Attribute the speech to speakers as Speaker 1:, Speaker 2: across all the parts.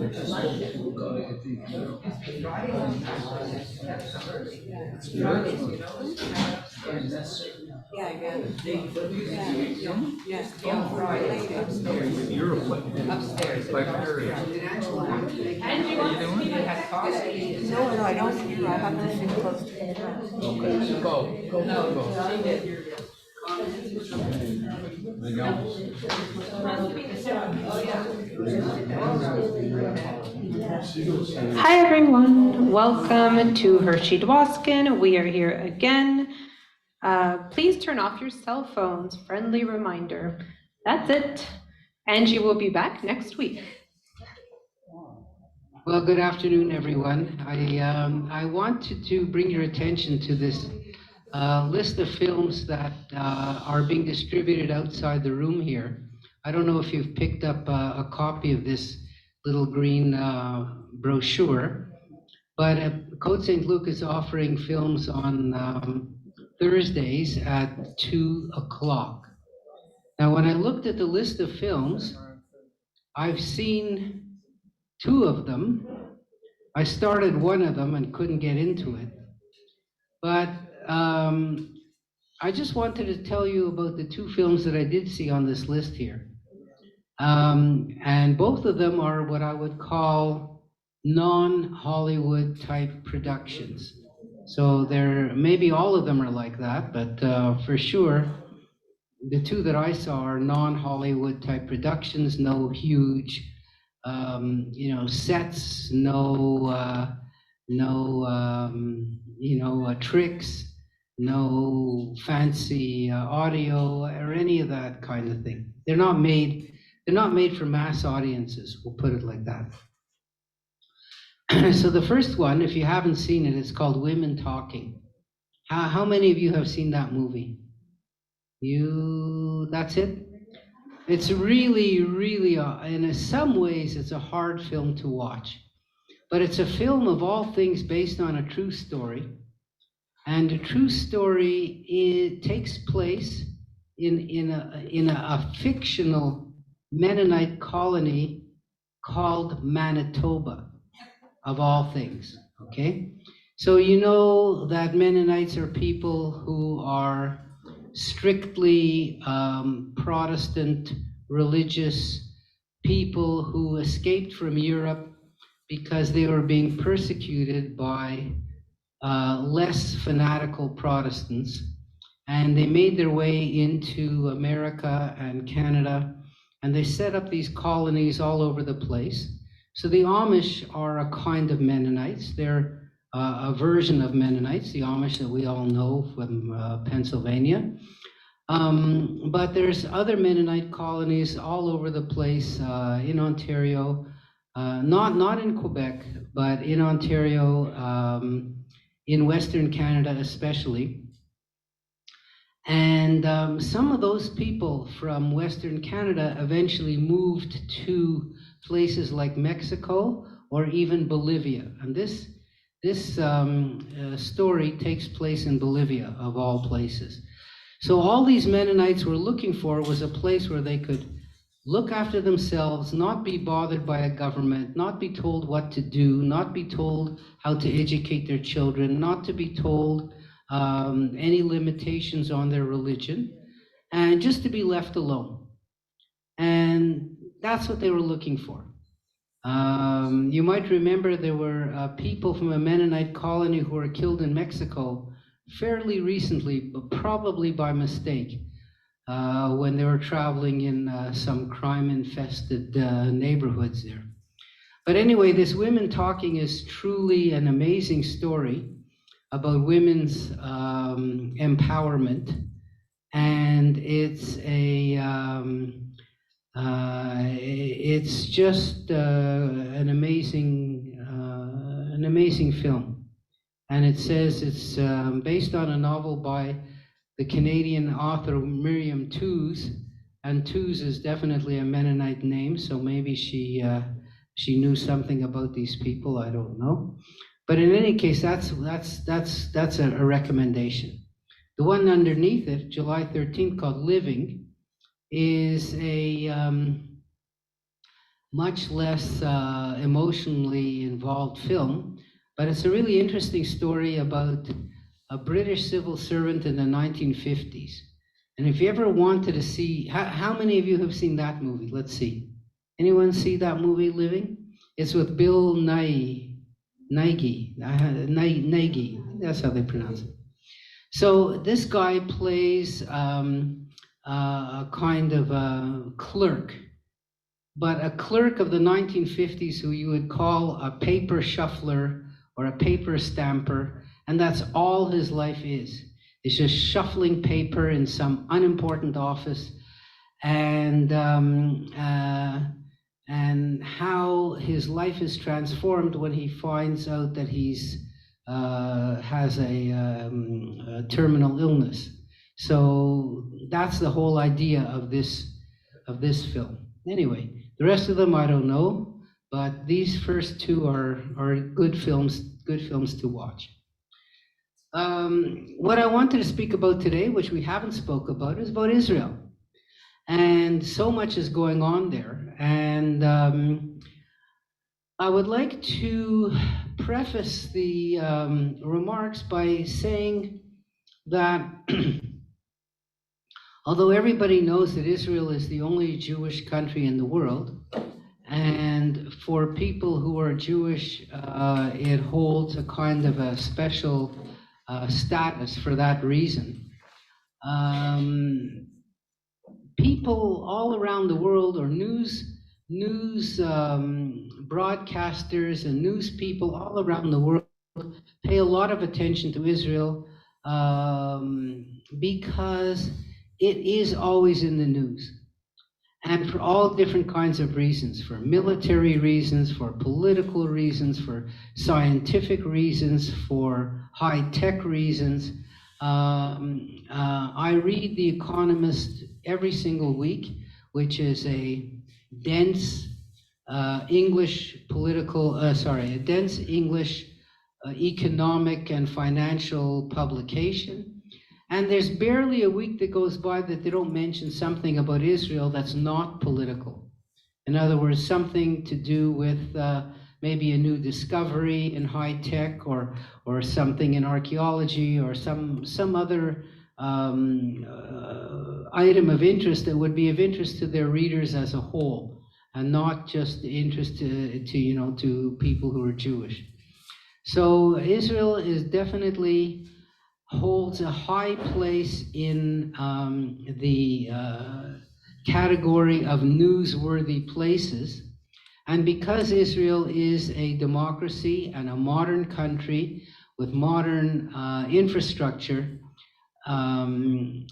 Speaker 1: No, I don't hear. I have to sit close to the front.
Speaker 2: Hi everyone, welcome to Hershey Dwoskin. We are here again. Please turn off your cell phones. Friendly reminder. That's it. Angie will be back next week.
Speaker 3: Well, good afternoon, everyone. I wanted to bring your attention to this list of films that are being distributed outside the room here. I don't know if you've picked up a copy of this little green brochure, but Cote-Saint-Luc is offering films on Thursdays at 2 o'clock. Now, when I looked at the list of films, I've seen 2 of them. I started one of them and couldn't get into it. But I just wanted to tell you about the 2 films that I did see on this list here. And both of them are what I would call non-Hollywood type productions. So maybe all of them are like that, but for sure, the 2 that I saw are non-Hollywood type productions, no huge sets, no tricks, no fancy audio or any of that kind of thing. They're not made for mass audiences, we'll put it like that. So the first one, if you haven't seen it, it's called Women Talking. How many of you have seen that movie? That's it? It's really, really, in some ways, it's a hard film to watch. But it's a film of all things based on a true story. And the true story takes place in a fictional Mennonite colony called Manitoba, of all things, okay? So you know that Mennonites are people who are strictly Protestant religious people who escaped from Europe because they were being persecuted by less fanatical Protestants, and they made their way into America and Canada, and they set up these colonies all over the place. So the Amish are a kind of Mennonites. They're a version of Mennonites, the Amish that we all know from Pennsylvania. But there's other Mennonite colonies all over the place in Ontario, not in Quebec, but in Ontario, in Western Canada especially. And some of those people from Western Canada eventually moved to places like Mexico or even Bolivia. And this story takes place in Bolivia, of all places. So all these Mennonites were looking for was a place where they could look after themselves, not be bothered by a government, not be told what to do, not be told how to educate their children, not to be told any limitations on their religion, and just to be left alone. And that's what they were looking for. You might remember there were people from a Mennonite colony who were killed in Mexico fairly recently, but probably by mistake, when they were traveling in some crime-infested neighborhoods there. But anyway, this Women Talking is truly an amazing story about women's empowerment, and it's just an amazing film. And it says it's based on a novel by the Canadian author Miriam Toews, and Toews is definitely a Mennonite name, so maybe she knew something about these people. I don't know. But in any case, that's a recommendation. The one underneath it, July 13th, called Living, is much less emotionally involved film, but it's a really interesting story about a British civil servant in the 1950s. And if you ever wanted to see, how many of you have seen that movie? Let's see. Anyone see that movie, Living? It's with Bill Nighy. That's how they pronounce it. So this guy plays a kind of a clerk, but a clerk of the 1950s who you would call a paper shuffler or a paper stamper, and that's all his life is. It's just shuffling paper in some unimportant office, and how his life is transformed when he finds out that he's has a terminal illness. So that's the whole idea of this film. Anyway, the rest of them I don't know, but these first two are good films to watch. What I wanted to speak about today, which we haven't spoke about, is about Israel. And so much is going on there. And I would like to preface the remarks by saying that although everybody knows that Israel is the only Jewish country in the world, and for people who are Jewish, it holds a kind of a special status for that reason. People all around the world, or news broadcasters and news people all around the world, pay a lot of attention to Israel because it is always in the news. And for all different kinds of reasons, for military reasons, for political reasons, for scientific reasons, for high-tech reasons. I read The Economist every single week, which is a dense English economic and financial publication. And there's barely a week that goes by that they don't mention something about Israel that's not political. In other words, something to do with maybe a new discovery in high tech, or something in archaeology, or some other item of interest that would be of interest to their readers as a whole, and not just interest to people who are Jewish. So Israel is definitely holds a high place in the category of newsworthy places. And because Israel is a democracy and a modern country with modern infrastructure,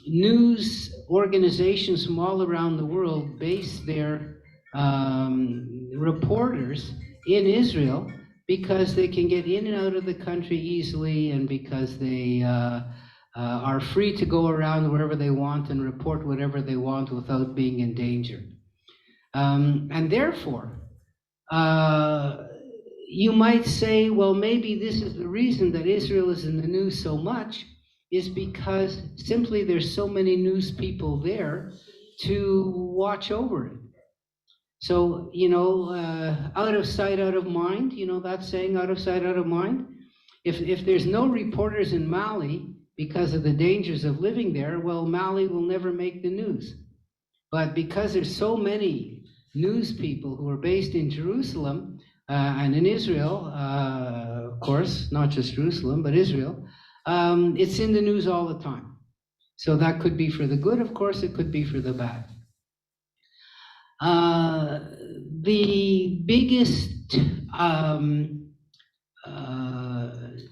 Speaker 3: news organizations from all around the world base their reporters in Israel, because they can get in and out of the country easily, and because they are free to go around wherever they want and report whatever they want without being in danger. And therefore, you might say, well, maybe this is the reason that Israel is in the news so much, is because simply there's so many news people there to watch over it. So, out of sight, out of mind, that saying, out of sight, out of mind. If there's no reporters in Mali because of the dangers of living there, well, Mali will never make the news. But because there's so many news people who are based in Jerusalem and in Israel, of course, not just Jerusalem, but Israel, it's in the news all the time. So that could be for the good, of course, it could be for the bad. The biggest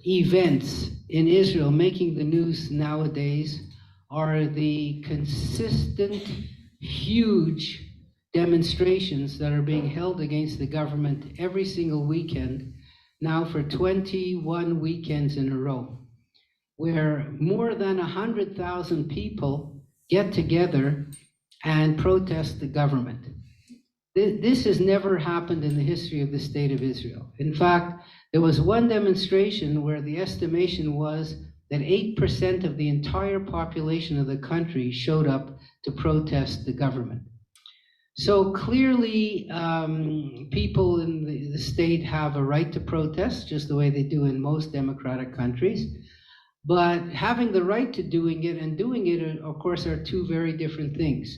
Speaker 3: events in Israel making the news nowadays are the consistent, huge demonstrations that are being held against the government every single weekend, now for 21 weekends in a row, where more than 100,000 people get together and protest the government. This has never happened in the history of the state of Israel. In fact, there was one demonstration where the estimation was that 8% of the entire population of the country showed up to protest the government. So clearly, people in the state have a right to protest, just the way they do in most democratic countries. But having the right to doing it and doing it, of course, are two very different things.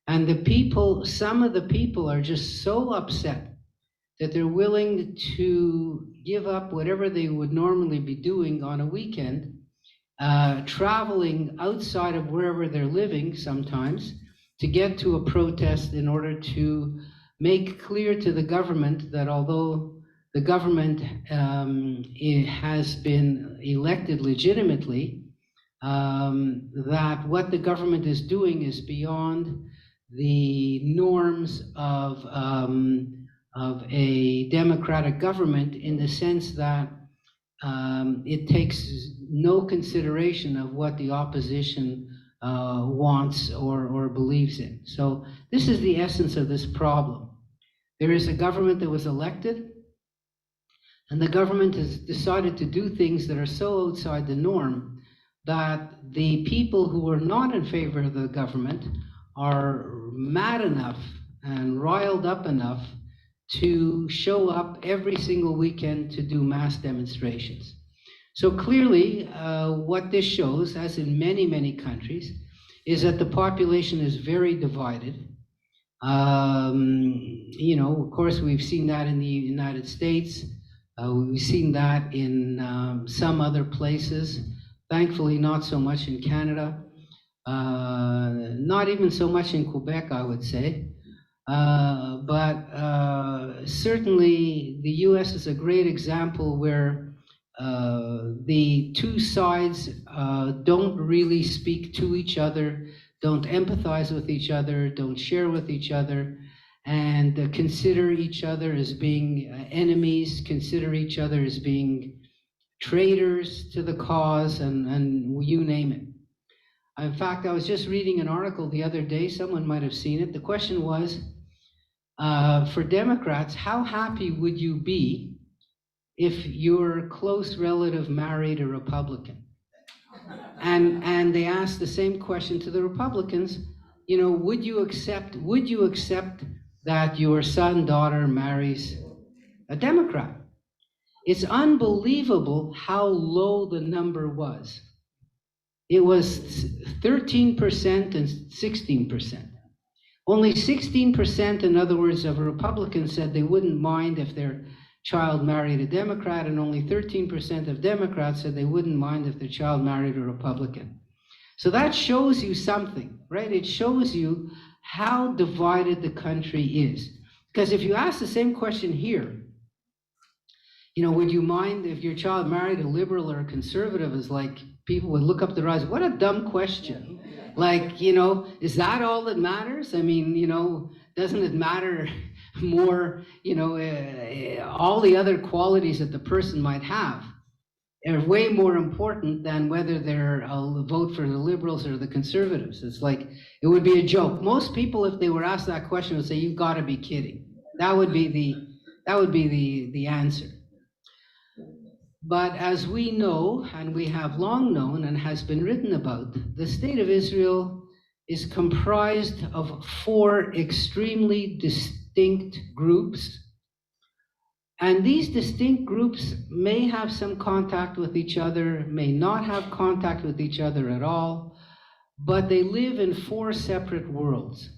Speaker 3: And the people, some of the people are just so upset that they're willing to give up whatever they would normally be doing on a weekend, traveling outside of wherever they're living sometimes, to get to a protest in order to make clear to the government that although the government it has been elected legitimately, that what the government is doing is beyond the norms of a democratic government, in the sense that it takes no consideration of what the opposition wants or believes in. So this is the essence of this problem. There is a government that was elected, and the government has decided to do things that are so outside the norm that the people who are not in favor of the government are mad enough and riled up enough to show up every single weekend to do mass demonstrations. So clearly, what this shows, as in many, many countries, is that the population is very divided. You know, of course, we've seen that in the United States. We've seen that in some other places. Thankfully, not so much in Canada. Not even so much in Quebec, I would say. But certainly the US is a great example where the two sides don't really speak to each other, don't empathize with each other, don't share with each other, and consider each other as being enemies, consider each other as being traitors to the cause, and you name it. In fact, I was just reading an article the other day, someone might have seen it. The question was, for Democrats, how happy would you be if your close relative married a Republican? And they asked the same question to the Republicans, you know, would you accept that your son, daughter marries a Democrat? It's unbelievable how low the number was. It was 13% and 16%. Only 16%, in other words, of Republicans said they wouldn't mind if their child married a Democrat, and only 13% of Democrats said they wouldn't mind if their child married a Republican. So that shows you something, right? It shows you how divided the country is. Because if you ask the same question here, you know, would you mind if your child married a liberal or a conservative? Is like, people would look up their eyes. What a dumb question. Like, you know, is that all that matters? I mean, you know, doesn't it matter more, you know, all the other qualities that the person might have are way more important than whether they'll vote for the liberals or the conservatives. It's like, it would be a joke. Most people, if they were asked that question, would say, you've got to be kidding. That would be the answer. But as we know, and we have long known and has been written about, the State of Israel is comprised of 4 extremely distinct groups. And these distinct groups may have some contact with each other, may not have contact with each other at all, but they live in 4 separate worlds.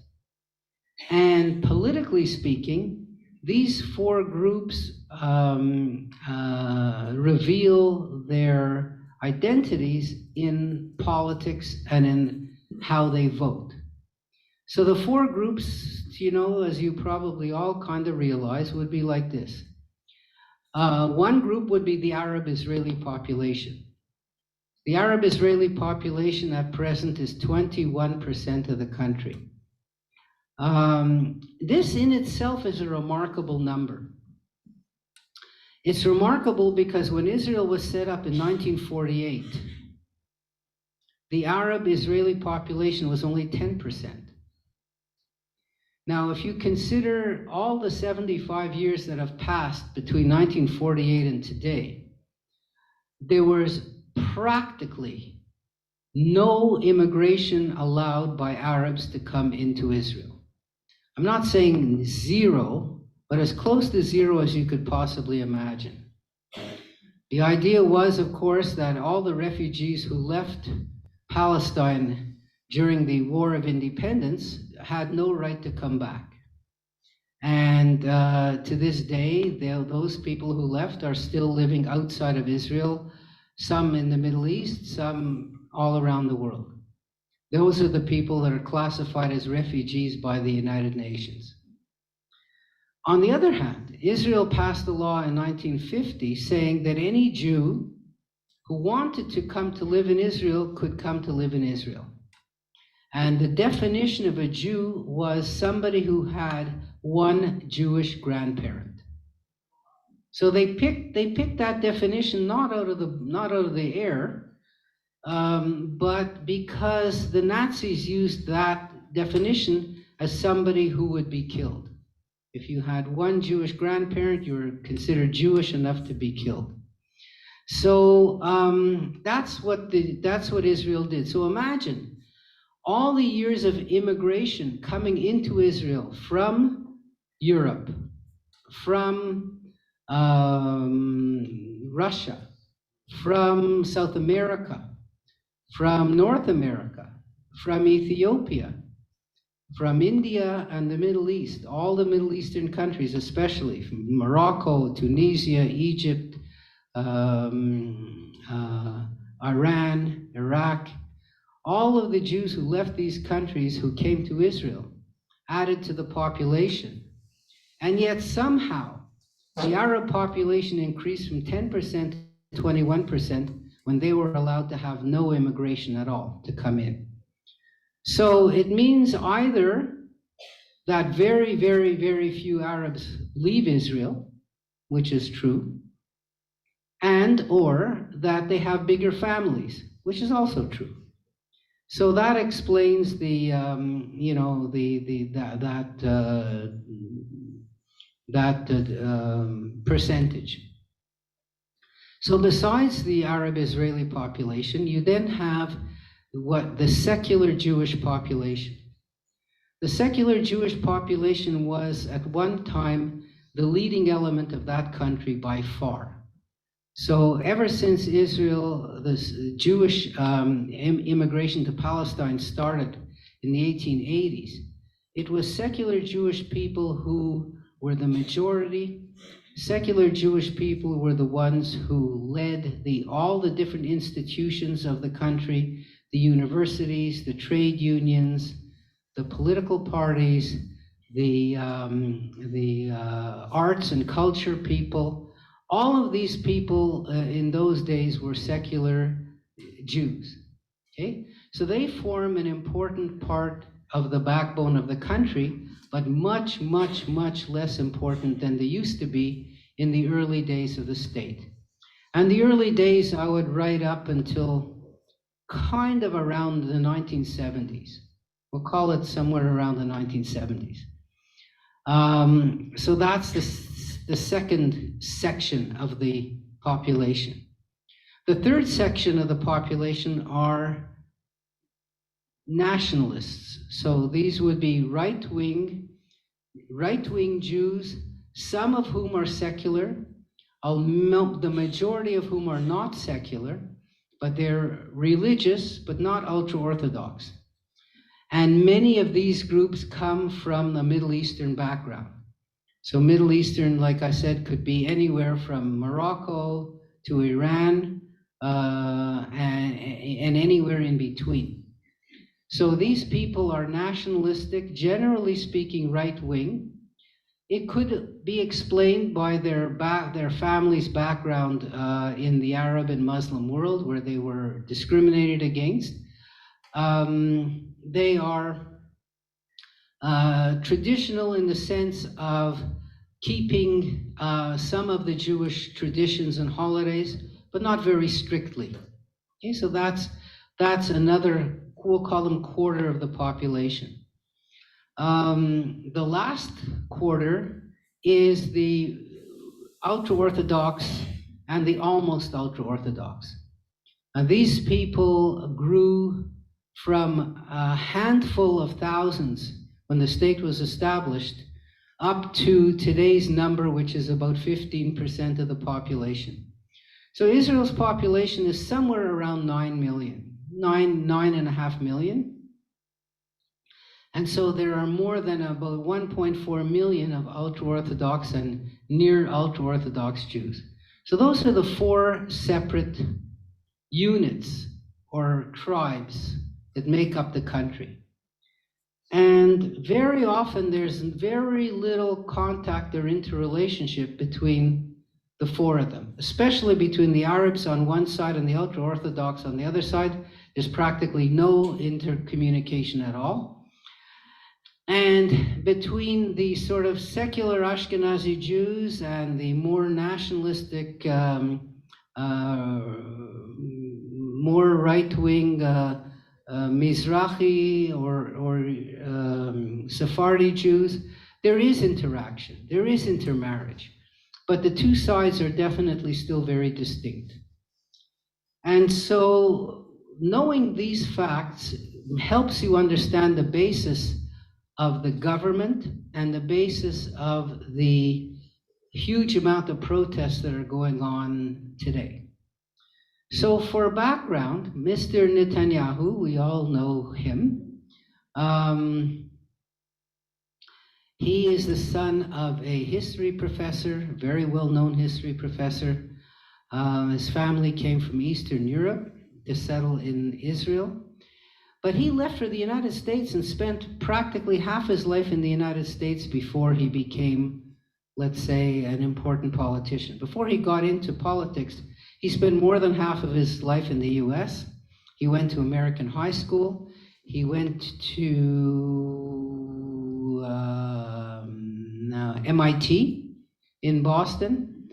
Speaker 3: And politically speaking, these 4 groups reveal their identities in politics and in how they vote. So the 4 groups, you know, as you probably all kind of realize, would be like this. One group would be the Arab-Israeli population. The Arab-Israeli population at present is 21% of the country. This in itself is a remarkable number. It's remarkable because when Israel was set up in 1948, the Arab-Israeli population was only 10%. Now, if you consider all the 75 years that have passed between 1948 and today, there was practically no immigration allowed by Arabs to come into Israel. I'm not saying zero, but as close to zero as you could possibly imagine. The idea was, of course, that all the refugees who left Palestine during the War of Independence had no right to come back. And to this day, those people who left are still living outside of Israel, some in the Middle East, some all around the world. Those are the people that are classified as refugees by the United Nations. On the other hand, Israel passed a law in 1950 saying that any Jew who wanted to come to live in Israel could come to live in Israel. And the definition of a Jew was somebody who had one Jewish grandparent. So they picked that definition not out of the air, but because the Nazis used that definition as somebody who would be killed. If you had one Jewish grandparent, you were considered Jewish enough to be killed. So that's what Israel did. So imagine all the years of immigration coming into Israel from Europe, from Russia, from South America, from North America, from Ethiopia, from India and the Middle East, all the Middle Eastern countries, especially from Morocco, Tunisia, Egypt, Iran, Iraq, all of the Jews who left these countries who came to Israel added to the population. And yet somehow the Arab population increased from 10% to 21% when they were allowed to have no immigration at all to come in. So it means either that very, very, very few Arabs leave Israel, which is true, and or that they have bigger families, which is also true. So that explains the percentage. So besides the Arab-Israeli population, you then have the secular Jewish population. The secular Jewish population was at one time the leading element of that country by far. So ever since Israel, this Jewish immigration to Palestine started in the 1880s, it was secular Jewish people who were the majority. Secular Jewish people were the ones who led all the different institutions of the country, the universities, the trade unions, the political parties, the arts and culture people. All of these people in those days were secular Jews. Okay? So they form an important part of the backbone of the country, but much, much, much less important than they used to be in the early days of the state. And the early days I would write up until kind of around the 1970s. We'll call it somewhere around the 1970s. So that's the second section of the population. The third section of the population are nationalists. So these would be right-wing Jews, some of whom are secular, the majority of whom are not secular, but they're religious, but not ultra-Orthodox. And many of these groups come from a Middle Eastern background. So Middle Eastern, like I said, could be anywhere from Morocco to Iran, and anywhere in between. So these people are nationalistic, generally speaking right-wing. It could be explained by their family's background in the Arab and Muslim world, where they were discriminated against. They are traditional in the sense of keeping some of the Jewish traditions and holidays, but not very strictly. Okay, so that's another, we'll call them quarter of the population. The last quarter is the ultra-Orthodox and the almost ultra-Orthodox. These people grew from a handful of thousands when the state was established, up to today's number, which is about 15% of the population. So Israel's population is somewhere around 9.5 million. And so there are more than about 1.4 million of ultra-Orthodox and near ultra-Orthodox Jews. So those are the four separate units or tribes that make up the country. And very often there's very little contact or interrelationship between the four of them, especially between the Arabs on one side and the ultra-Orthodox on the other side. There's practically no intercommunication at all. And between the sort of secular Ashkenazi Jews and the more nationalistic, more right-wing Mizrahi or Sephardi Jews, there is interaction, there is intermarriage. But the two sides are definitely still very distinct. And so knowing these facts helps you understand the basis of the government and the basis of the huge amount of protests that are going on today. So for background, Mr. Netanyahu, we all know him. He is the son of a history professor, very well-known history professor. His family came from Eastern Europe to settle in Israel. But he left for the United States and spent practically half his life in the United States before he became, let's say, an important politician. Before he got into politics, he spent more than half of his life in the US. He went to American high school. He went to MIT in Boston.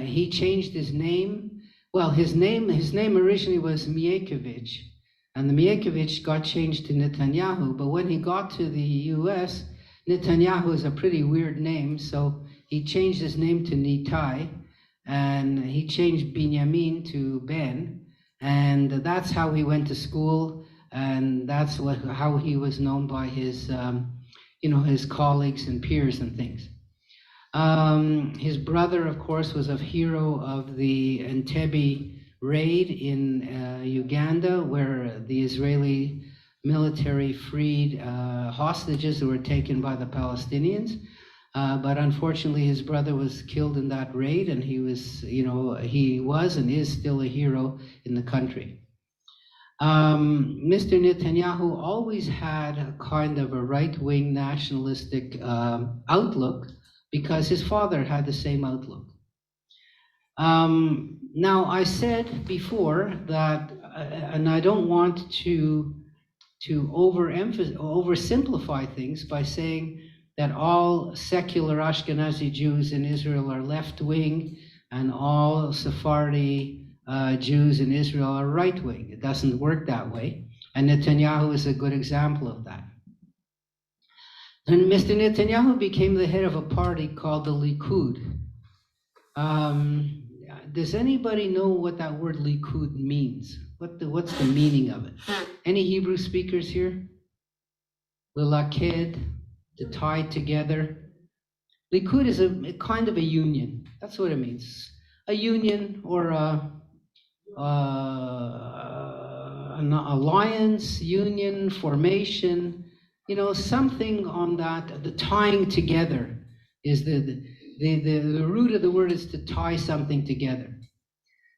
Speaker 3: He changed his name. Well, his name originally was Miakovich. And the Miakovich got changed to Netanyahu, but when he got to the US, Netanyahu is a pretty weird name, so he changed his name to Nitai, and he changed Binyamin to Ben, and that's how he went to school, and that's how he was known by his, his colleagues and peers and things. His brother, of course, was a hero of the Entebbe raid in Uganda, where the Israeli military freed hostages who were taken by the Palestinians. But unfortunately, his brother was killed in that raid, and he was and is still a hero in the country. Mr. Netanyahu always had a kind of a right-wing nationalistic outlook because his father had the same outlook. Now, I said before that, and I don't want to oversimplify things by saying that all secular Ashkenazi Jews in Israel are left-wing and all Sephardi Jews in Israel are right-wing. It doesn't work that way, and Netanyahu is a good example of that. And Mr. Netanyahu became the head of a party called the Likud. Does anybody know what that word Likud means? What's the meaning of it? Any Hebrew speakers here? Lelaked, to tie together. Likud is a kind of a union. That's what it means. A union or an alliance, union, formation. Something on that. The tying together is the root of the word is to tie something together.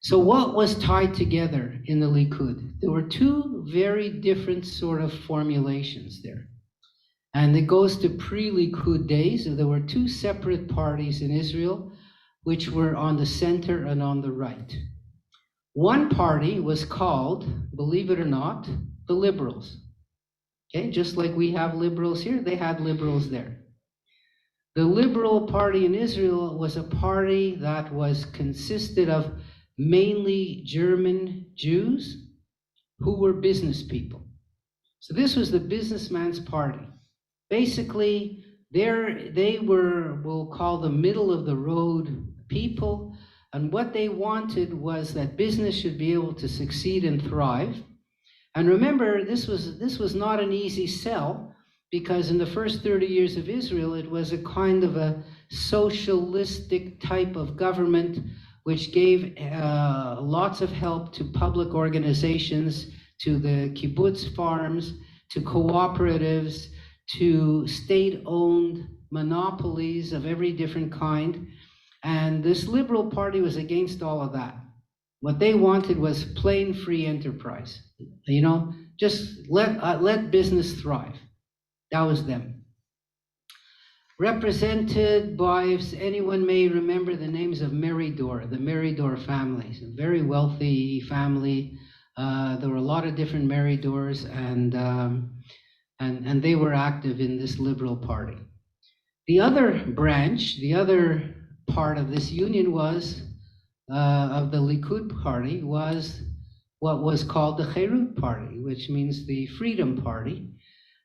Speaker 3: So what was tied together in the Likud? There were two very different sort of formulations there. And it goes to pre-Likud days. There were two separate parties in Israel, which were on the center and on the right. One party was called, believe it or not, the liberals. Okay, just like we have liberals here, they had liberals there. The Liberal Party in Israel was a party that consisted of mainly German Jews who were business people. So this was the businessman's party. Basically, they were, we'll call them middle of the road people, and what they wanted was that business should be able to succeed and thrive. And remember, this was not an easy sell, because in the first 30 years of Israel, it was a kind of a socialistic type of government which gave lots of help to public organizations, to the kibbutz farms, to cooperatives, to state-owned monopolies of every different kind. And this Liberal Party was against all of that. What they wanted was plain free enterprise. You know, just let business thrive. That was them. Represented by, if anyone may remember the names of Meridor, the Meridor families, a very wealthy family. There were a lot of different Meridors, and they were active in this Liberal Party. The other branch, the other part of this union was, of the Likud Party, was what was called the Cherut Party, which means the Freedom Party.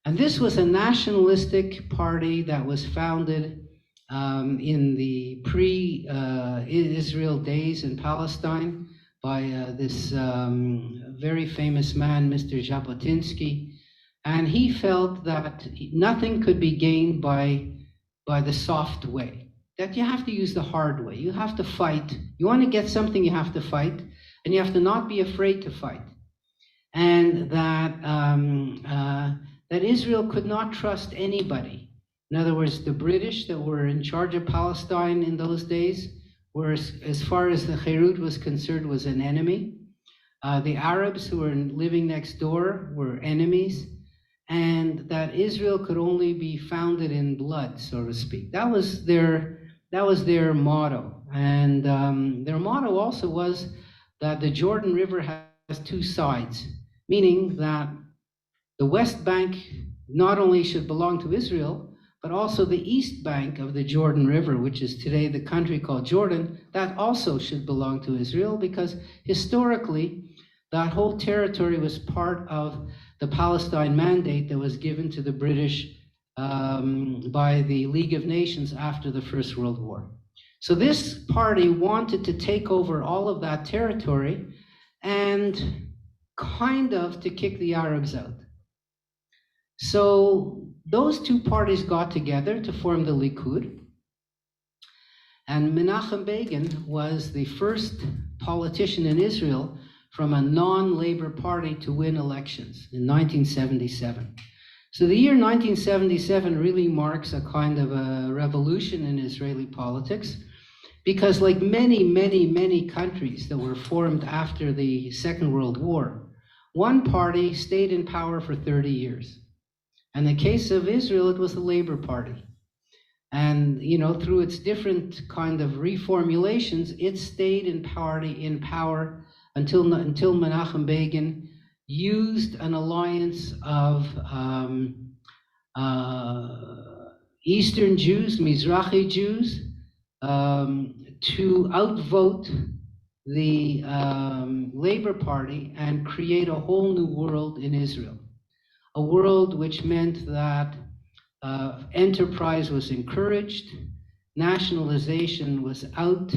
Speaker 3: And this was a nationalistic party that was founded in the pre-Israel days in Palestine by this very famous man, Mr. Jabotinsky. And he felt that nothing could be gained by the soft way, that you have to use the hard way. You have to fight. You want to get something, you have to fight, and you have to not be afraid to fight. And that Israel could not trust anybody. In other words, the British that were in charge of Palestine in those days were, as far as the Cherut was concerned, was an enemy. The Arabs who were living next door were enemies, and that Israel could only be founded in blood, so to speak. That was their motto. And their motto also was that the Jordan River has two sides, meaning that the West Bank not only should belong to Israel, but also the East Bank of the Jordan River, which is today the country called Jordan, that also should belong to Israel, because historically, that whole territory was part of the Palestine Mandate that was given to the British by the League of Nations after the First World War. So this party wanted to take over all of that territory and kind of to kick the Arabs out. So those two parties got together to form the Likud. And Menachem Begin was the first politician in Israel from a non-Labor party to win elections in 1977. So the year 1977 really marks a kind of a revolution in Israeli politics, because like many, many, many countries that were formed after the Second World War, one party stayed in power for 30 years. In the case of Israel, it was the Labor Party. And, you know, through its different kind of reformulations, it stayed in power until Menachem Begin used an alliance of Eastern Jews, Mizrahi Jews, to outvote the Labor Party and create a whole new world in Israel. A world which meant that enterprise was encouraged, nationalization was out,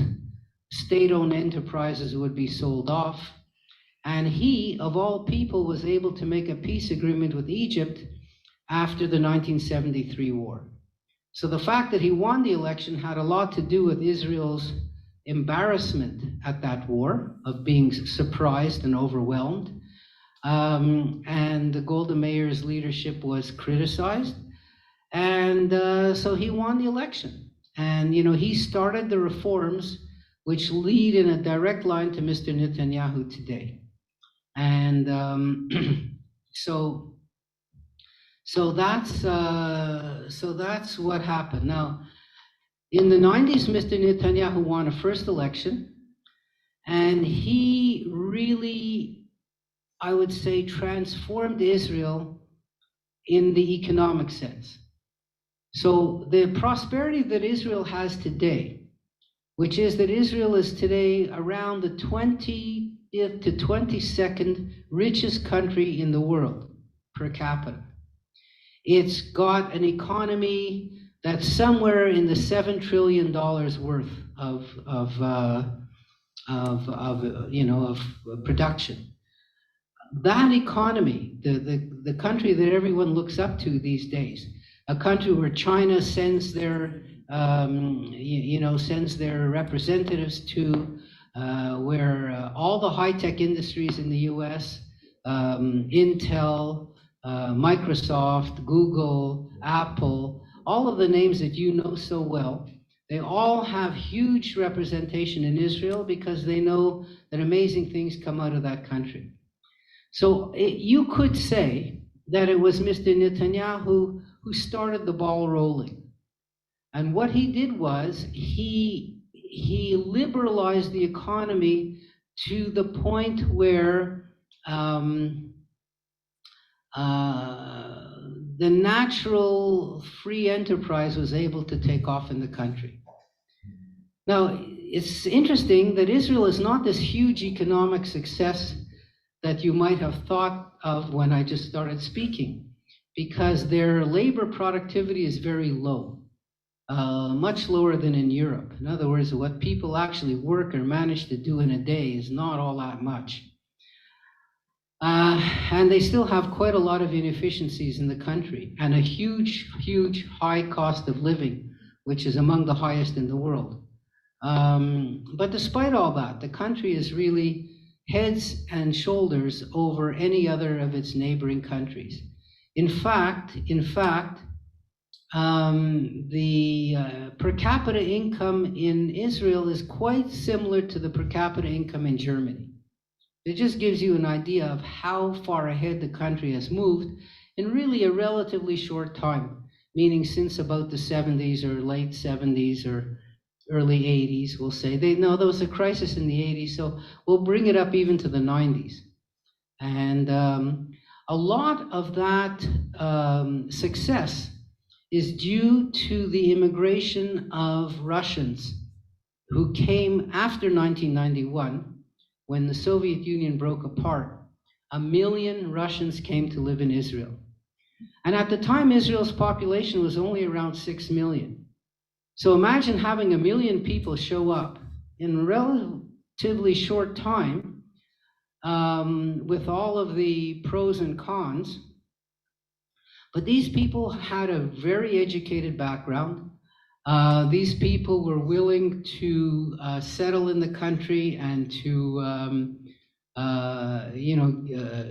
Speaker 3: state-owned enterprises would be sold off, and he, of all people, was able to make a peace agreement with Egypt after the 1973 war. So the fact that he won the election had a lot to do with Israel's embarrassment at that war, of being surprised and overwhelmed. And the Golda Meir's leadership was criticized. And so he won the election. And, you know, he started the reforms which lead in a direct line to Mr. Netanyahu today. And so that's what happened. Now, in the 90s, Mr. Netanyahu won a first election, and he really, I would say, transformed Israel in the economic sense. So the prosperity that Israel has today, which is that Israel is today around the 20th to 22nd richest country in the world per capita. It's got an economy that's somewhere in the $7 trillion worth of production. that economy, the country that everyone looks up to these days, a country where China sends their sends their representatives to, where all the high-tech industries in the U.S., Intel, Microsoft, Google, Apple, all of the names that you know so well, they all have huge representation in Israel because they know that amazing things come out of that country. So you could say that it was Mr. Netanyahu who started the ball rolling. And what he did was he liberalized the economy to the point where the natural free enterprise was able to take off in the country. Now, it's interesting that Israel is not this huge economic success that you might have thought of when I just started speaking, because their labor productivity is very low, much lower than in Europe. In other words, what people actually work or manage to do in a day is not all that much. And they still have quite a lot of inefficiencies in the country and a huge, huge high cost of living, which is among the highest in the world. But despite all that, the country is really heads and shoulders over any other of its neighboring countries. In fact, the per capita income in Israel is quite similar to the per capita income in Germany. It just gives you an idea of how far ahead the country has moved in really a relatively short time, meaning since about the 70s or late 70s or early 80s, we'll say. There was a crisis in the 80s, so we'll bring it up even to the 90s. And a lot of that success is due to the immigration of Russians who came after 1991, when the Soviet Union broke apart. 1 million Russians came to live in Israel. And at the time, Israel's population was only around 6 million. So imagine having 1 million people show up in a relatively short time, with all of the pros and cons. But these people had a very educated background. These people were willing to settle in the country and to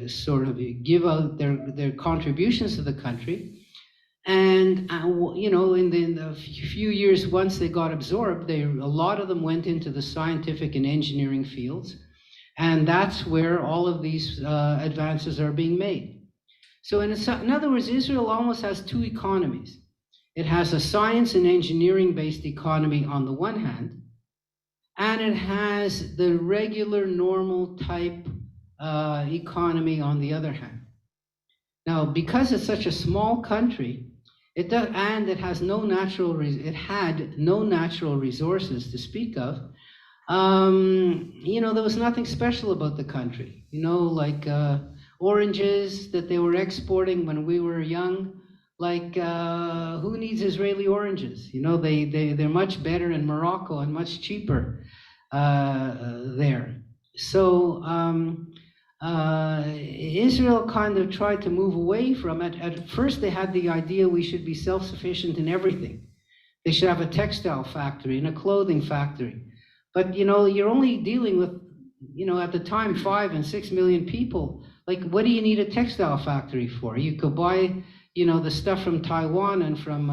Speaker 3: sort of give out their contributions to the country. And in the few years once they got absorbed, a lot of them went into the scientific and engineering fields, and that's where all of these advances are being made. So in other words, Israel almost has two economies. It has a science and engineering based economy on the one hand, and it has the regular normal type economy on the other hand. Now, because it's such a small country, it had no natural resources to speak of. There was nothing special about the country. Like oranges that they were exporting when we were young. Like, who needs Israeli oranges? They're much better in Morocco and much cheaper there. So Israel kind of tried to move away from it. At first, they had the idea we should be self-sufficient in everything. They should have a textile factory and a clothing factory. But, you're only dealing with, at the time, 5 and 6 million people. Like, what do you need a textile factory for? You could buy the stuff from Taiwan and from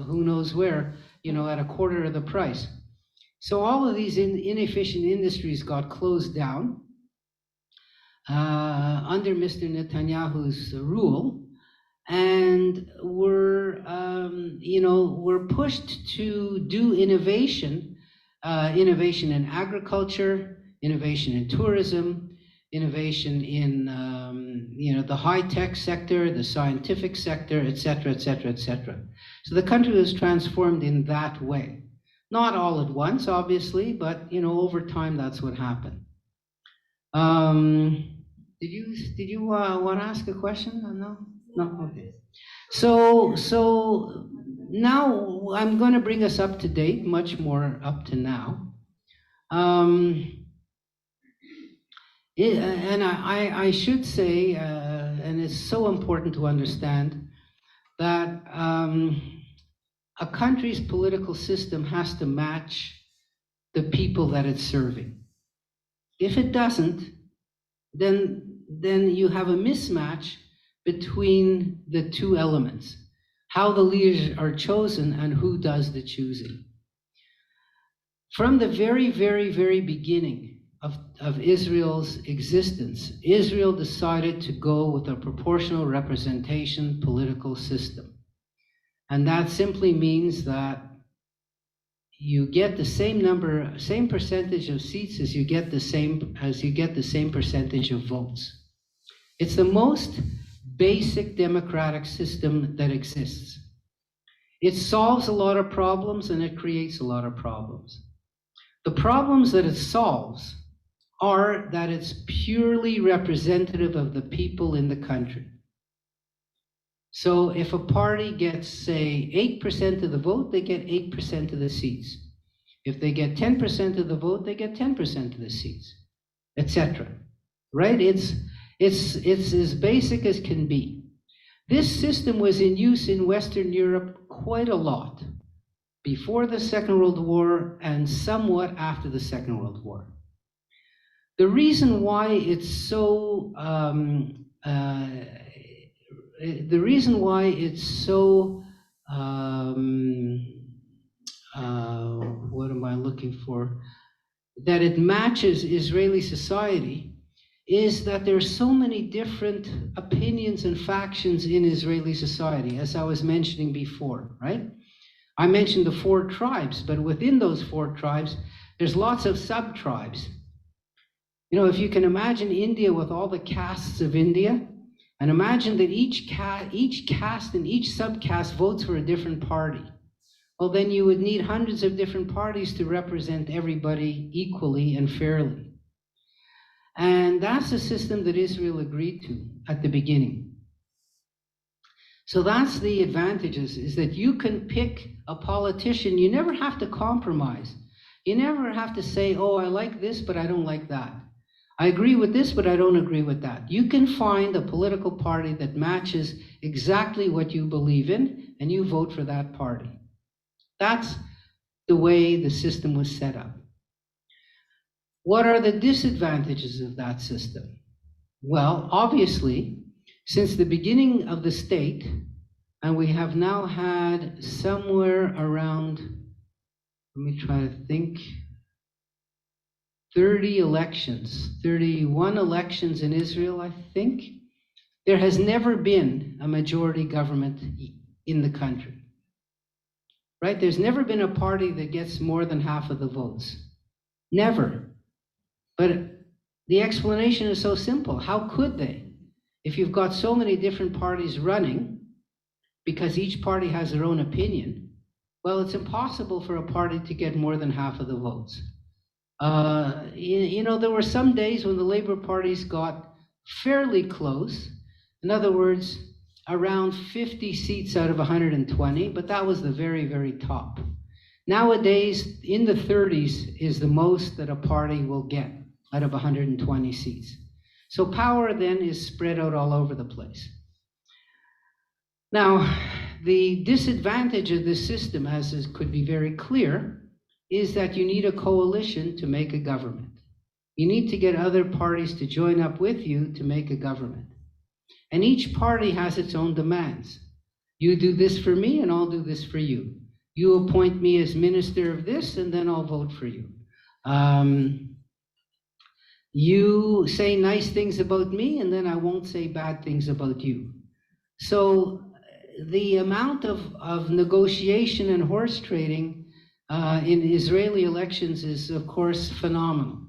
Speaker 3: who knows where, at a quarter of the price. So all of these inefficient industries got closed down under Mr. Netanyahu's rule, and were pushed to do innovation in agriculture, innovation in tourism, innovation in the high-tech sector, the scientific sector, et cetera, et cetera, et cetera. So the country was transformed in that way. Not all at once, obviously, but over time that's what happened. Did you want to ask a question? No. Okay. So now I'm going to bring us up to date, much more up to now. And I should say, and it's so important to understand, that a country's political system has to match the people that it's serving. If it doesn't, then you have a mismatch between the two elements, how the leaders are chosen and who does the choosing. From the very, very, very beginning of Israel's existence, Israel decided to go with a proportional representation political system. And that simply means that you get the same percentage of seats as you get the same percentage of votes. It's the most basic democratic system that exists. It solves a lot of problems and it creates a lot of problems. The problems that it solves are that it's purely representative of the people in the country. So if a party gets, say, 8% of the vote, they get 8% of the seats. If they get 10% of the vote, they get 10% of the seats, etc. Right? It's as basic as can be. This system was in use in Western Europe quite a lot before the Second World War and somewhat after the Second World War. The reason why it's so what am I looking for? That it matches Israeli society is that there are so many different opinions and factions in Israeli society, as I was mentioning before, right? I mentioned the 4 tribes, but within those 4 tribes, there's lots of sub-tribes. You know, if you can imagine India with all the castes of India, and imagine that each caste and each subcaste votes for a different party. Well, then you would need hundreds of different parties to represent everybody equally and fairly. And that's the system that Israel agreed to at the beginning. So that's the advantages, is that you can pick a politician. You never have to compromise. You never have to say, oh, I like this, but I don't like that. I agree with this, but I don't agree with that. You can find a political party that matches exactly what you believe in, and you vote for that party. That's the way the system was set up. What are the disadvantages of that system? Well, obviously, since the beginning of the state, and we have now had somewhere around, let me try to think, 31 elections in Israel, I think. There has never been a majority government in the country. Right? There's never been a party that gets more than half of the votes. Never. But the explanation is so simple. How could they? If you've got so many different parties running, because each party has their own opinion, well, it's impossible for a party to get more than half of the votes. You know, there were some days when the Labour parties got fairly close. In other words, around 50 seats out of 120, but that was the very, very top. Nowadays, in the 30s is the most that a party will get out of 120 seats. So power then is spread out all over the place. Now, the disadvantage of this system, as could be very clear, is that you need a coalition to make a government. You need to get other parties to join up with you to make a government. And each party has its own demands. You do this for me and I'll do this for you. You appoint me as minister of this and then I'll vote for you. You say nice things about me and then I won't say bad things about you. So the amount of negotiation and horse trading in Israeli elections is, of course, phenomenal.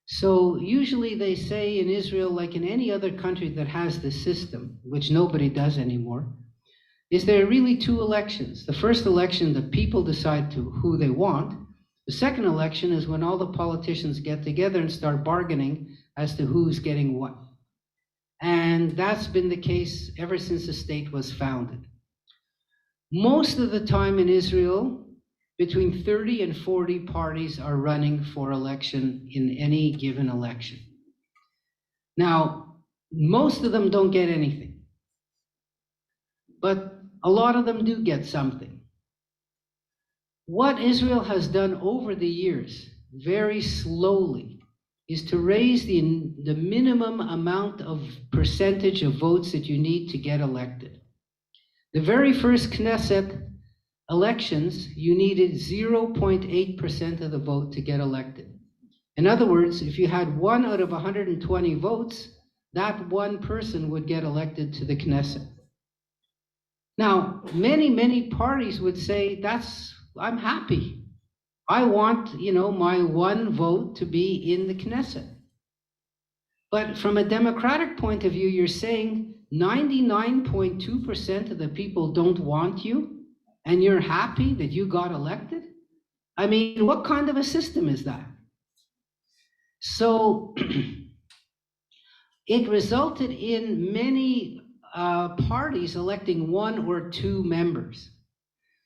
Speaker 3: So usually they say in Israel, like in any other country that has this system, which nobody does anymore, is there are really 2 elections. The first election, the people decide who they want. The second election is when all the politicians get together and start bargaining as to who's getting what. And that's been the case ever since the state was founded. Most of the time in Israel, between 30 and 40 parties are running for election in any given election. Now, most of them don't get anything, but a lot of them do get something. What Israel has done over the years, very slowly, is to raise the minimum amount of percentage of votes that you need to get elected. The very first Knesset elections, you needed 0.8% of the vote to get elected. In other words, if you had 1 out of 120 votes, that one person would get elected to the Knesset. Now, many parties would say, I'm happy. I want, my one vote to be in the Knesset. But from a democratic point of view, you're saying 99.2% of the people don't want you, and you're happy that you got elected? I mean, what kind of a system is that? So it resulted in many parties electing 1 or 2 members,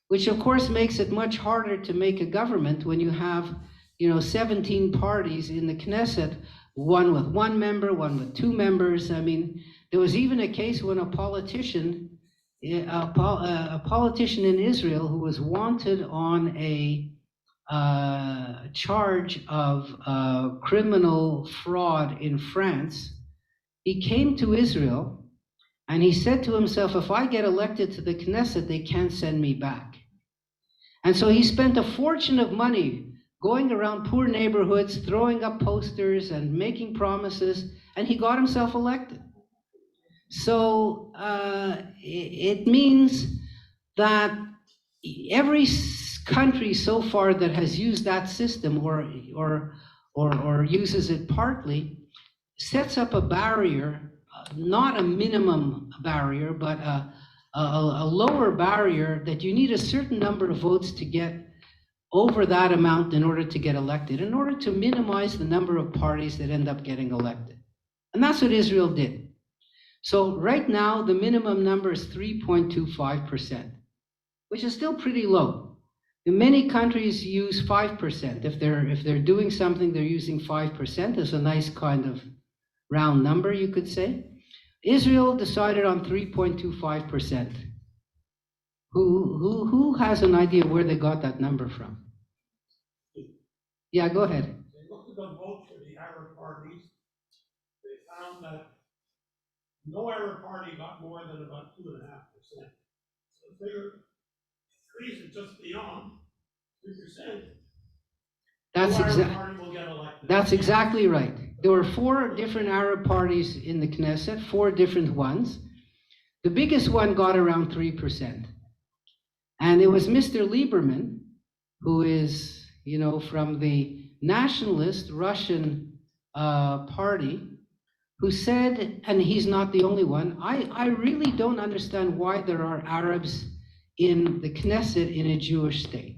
Speaker 3: which of course makes it much harder to make a government when you have 17 parties in the Knesset, one with 1 member, one with 2 members. I mean, there was even a case when a politician in Israel who was wanted on a charge of criminal fraud in France, he came to Israel and he said to himself, if I get elected to the Knesset, they can't send me back. And so he spent a fortune of money going around poor neighborhoods, throwing up posters and making promises, and he got himself elected. So it means that every country so far that has used that system or uses it partly sets up a barrier, not a minimum barrier, but a lower barrier that you need a certain number of votes to get over that amount in order to get elected, in order to minimize the number of parties that end up getting elected. And that's what Israel did. So right now, the minimum number is 3.25%, which is still pretty low. In many countries use 5%. If they're doing something, they're using 5%. It's a nice kind of round number, you could say. Israel decided on 3.25%. Who has an idea where they got that number from? Yeah, go ahead.
Speaker 4: They looked at the vote for the Arab parties. They found that no Arab party got more than about 2.5%. So the figure increased just beyond 3%.
Speaker 3: That's exactly right. There were 4 different Arab parties in the Knesset, 4 different ones. The biggest one got around 3%. And it was Mr. Lieberman, who is, from the nationalist Russian party, who said, and he's not the only one, I really don't understand why there are Arabs in the Knesset in a Jewish state.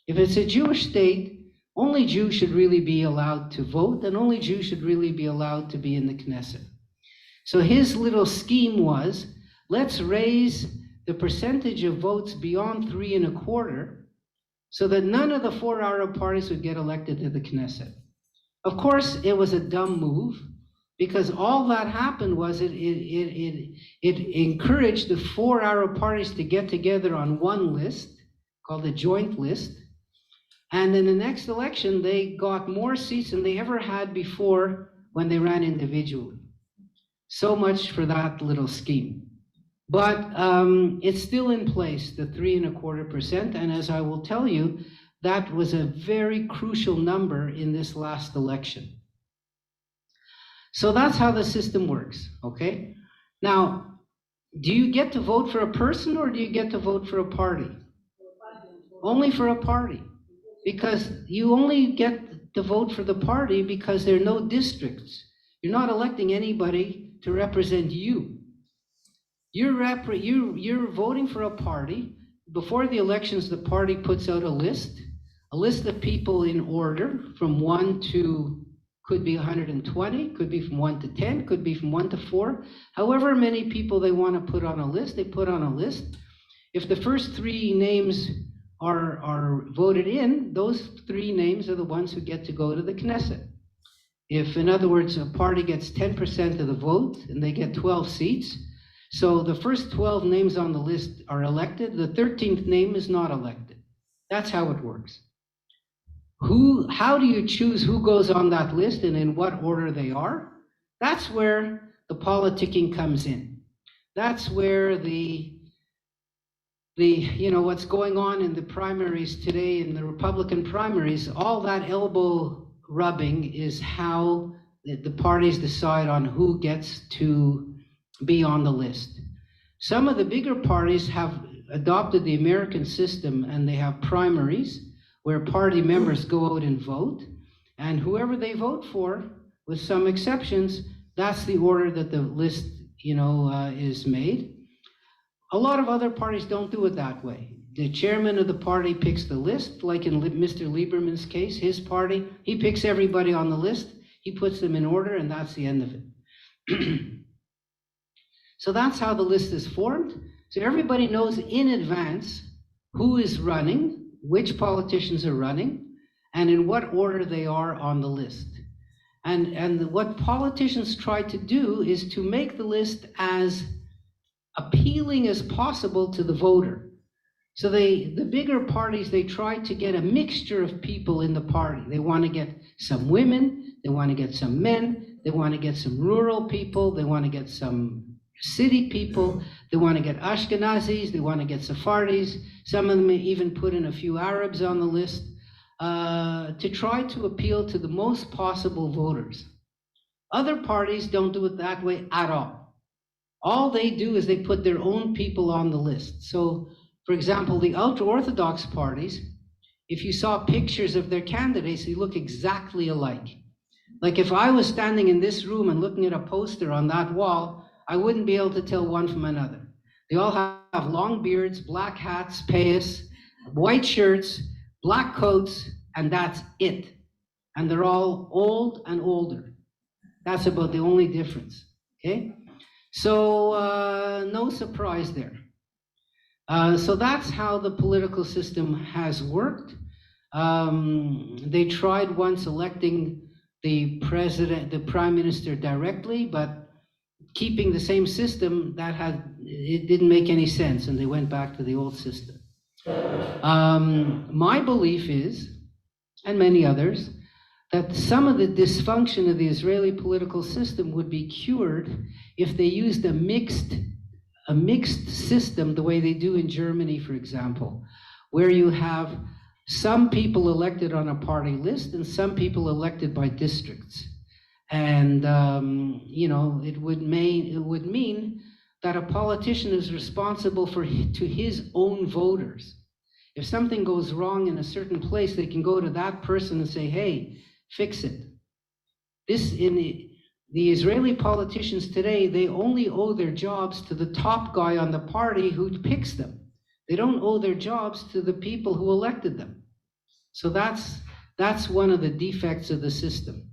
Speaker 3: If it's a Jewish state, only Jews should really be allowed to vote, and only Jews should really be allowed to be in the Knesset. So his little scheme was, let's raise the percentage of votes beyond 3.25%, so that none of the 4 Arab parties would get elected to the Knesset. Of course, it was a dumb move, because all that happened was it encouraged the 4 Arab parties to get together on one list, called the joint list. And in the next election, they got more seats than they ever had before when they ran individually. So much for that little scheme. But it's still in place, the 3.25%. And as I will tell you, that was a very crucial number in this last election. So that's how the system works, okay? Now, do you get to vote for a person or do you get to vote for a party? Only for a party. Because you only get to vote for the party because there are no districts. You're not electing anybody to represent you. You're voting for a party. Before the elections, the party puts out a list of people in order from 1 to, could be 120, could be from 1 to 10, could be from 1 to 4. However many people they want to put on a list, they put on a list. If the first 3 names are voted in, those 3 names are the ones who get to go to the Knesset. If, in other words, a party gets 10% of the vote and they get 12 seats, so the first 12 names on the list are elected, the 13th name is not elected. That's how it works. How do you choose who goes on that list and in what order they are? That's where the politicking comes in. That's where what's going on in the primaries today, in the Republican primaries, all that elbow rubbing is how the parties decide on who gets to be on the list. Some of the bigger parties have adopted the American system, and they have primaries where party members go out and vote, and whoever they vote for, with some exceptions, that's the order that the list is made. A lot of other parties don't do it that way. The chairman of the party picks the list, like in Mr. Lieberman's case, his party, he picks everybody on the list, he puts them in order, and that's the end of it. So that's how the list is formed. So everybody knows in advance who is running, which politicians are running, and in what order they are on the list. And what politicians try to do is to make the list as appealing as possible to the voter. So the bigger parties, they try to get a mixture of people in the party. They want to get some women, they want to get some men, they want to get some rural people, they want to get some city people, they want to get Ashkenazis, they want to get Sephardis, some of them may even put in a few Arabs on the list, to try to appeal to the most possible voters. Other parties don't do it that way at all. All they do is they put their own people on the list. So, for example, the ultra-Orthodox parties, if you saw pictures of their candidates, they look exactly alike. Like if I was standing in this room and looking at a poster on that wall, I wouldn't be able to tell one from another. They all have long beards, black hats, payas, white shirts, black coats, and that's it. And they're all old and older. That's about the only difference, okay? So no surprise there. So that's how the political system has worked. They tried once electing the president, the prime minister directly, but keeping the same system, it didn't make any sense, and they went back to the old system. My belief is, and many others, that some of the dysfunction of the Israeli political system would be cured if they used a mixed system, the way they do in Germany, for example, where you have some people elected on a party list and some people elected by districts. And it would mean that a politician is responsible to his own voters. If something goes wrong in a certain place, they can go to that person and say, hey, fix it. The Israeli politicians today, they only owe their jobs to the top guy on the party who picks them. They don't owe their jobs to the people who elected them. So that's one of the defects of the system.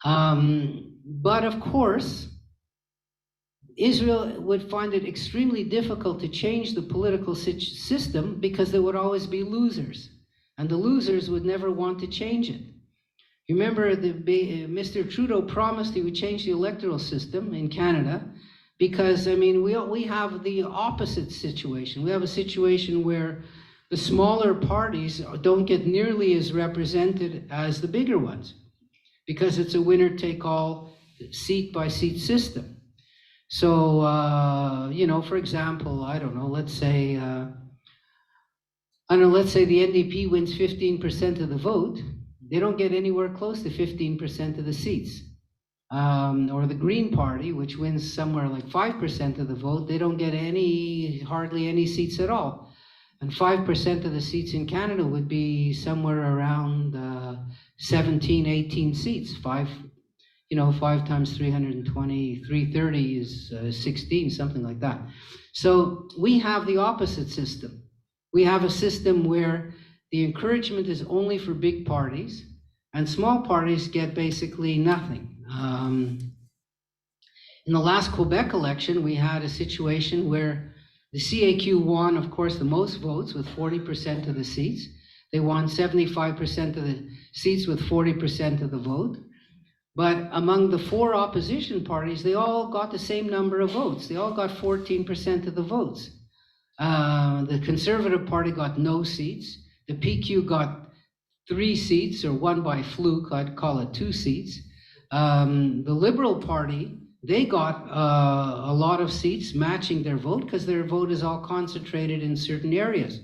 Speaker 3: But of course, Israel would find it extremely difficult to change the political system because there would always be losers, and the losers would never want to change it. You remember Mr. Trudeau promised he would change the electoral system in Canada because, we have the opposite situation. We have a situation where the smaller parties don't get nearly as represented as the bigger ones because it's a winner-take-all, seat-by-seat system. So, for example, let's say the NDP wins 15% of the vote. They don't get anywhere close to 15% of the seats. Or the Green Party, which wins somewhere like 5% of the vote, they don't get hardly any seats at all. And 5% of the seats in Canada would be somewhere around 17, 18 seats. 5 times 320, 330 is 16, something like that. So we have the opposite system. We have a system where the encouragement is only for big parties, and small parties get basically nothing. In the last Quebec election, we had a situation where the CAQ won, of course, the most votes with 40% of the seats. They won 75% of the seats with 40% of the vote. But among the 4 opposition parties, they all got the same number of votes. They all got 14% of the votes. The Conservative Party got no seats. The PQ got 3 seats, or 1 by fluke, I'd call it 2 seats. The Liberal Party, they got a lot of seats matching their vote because their vote is all concentrated in certain areas.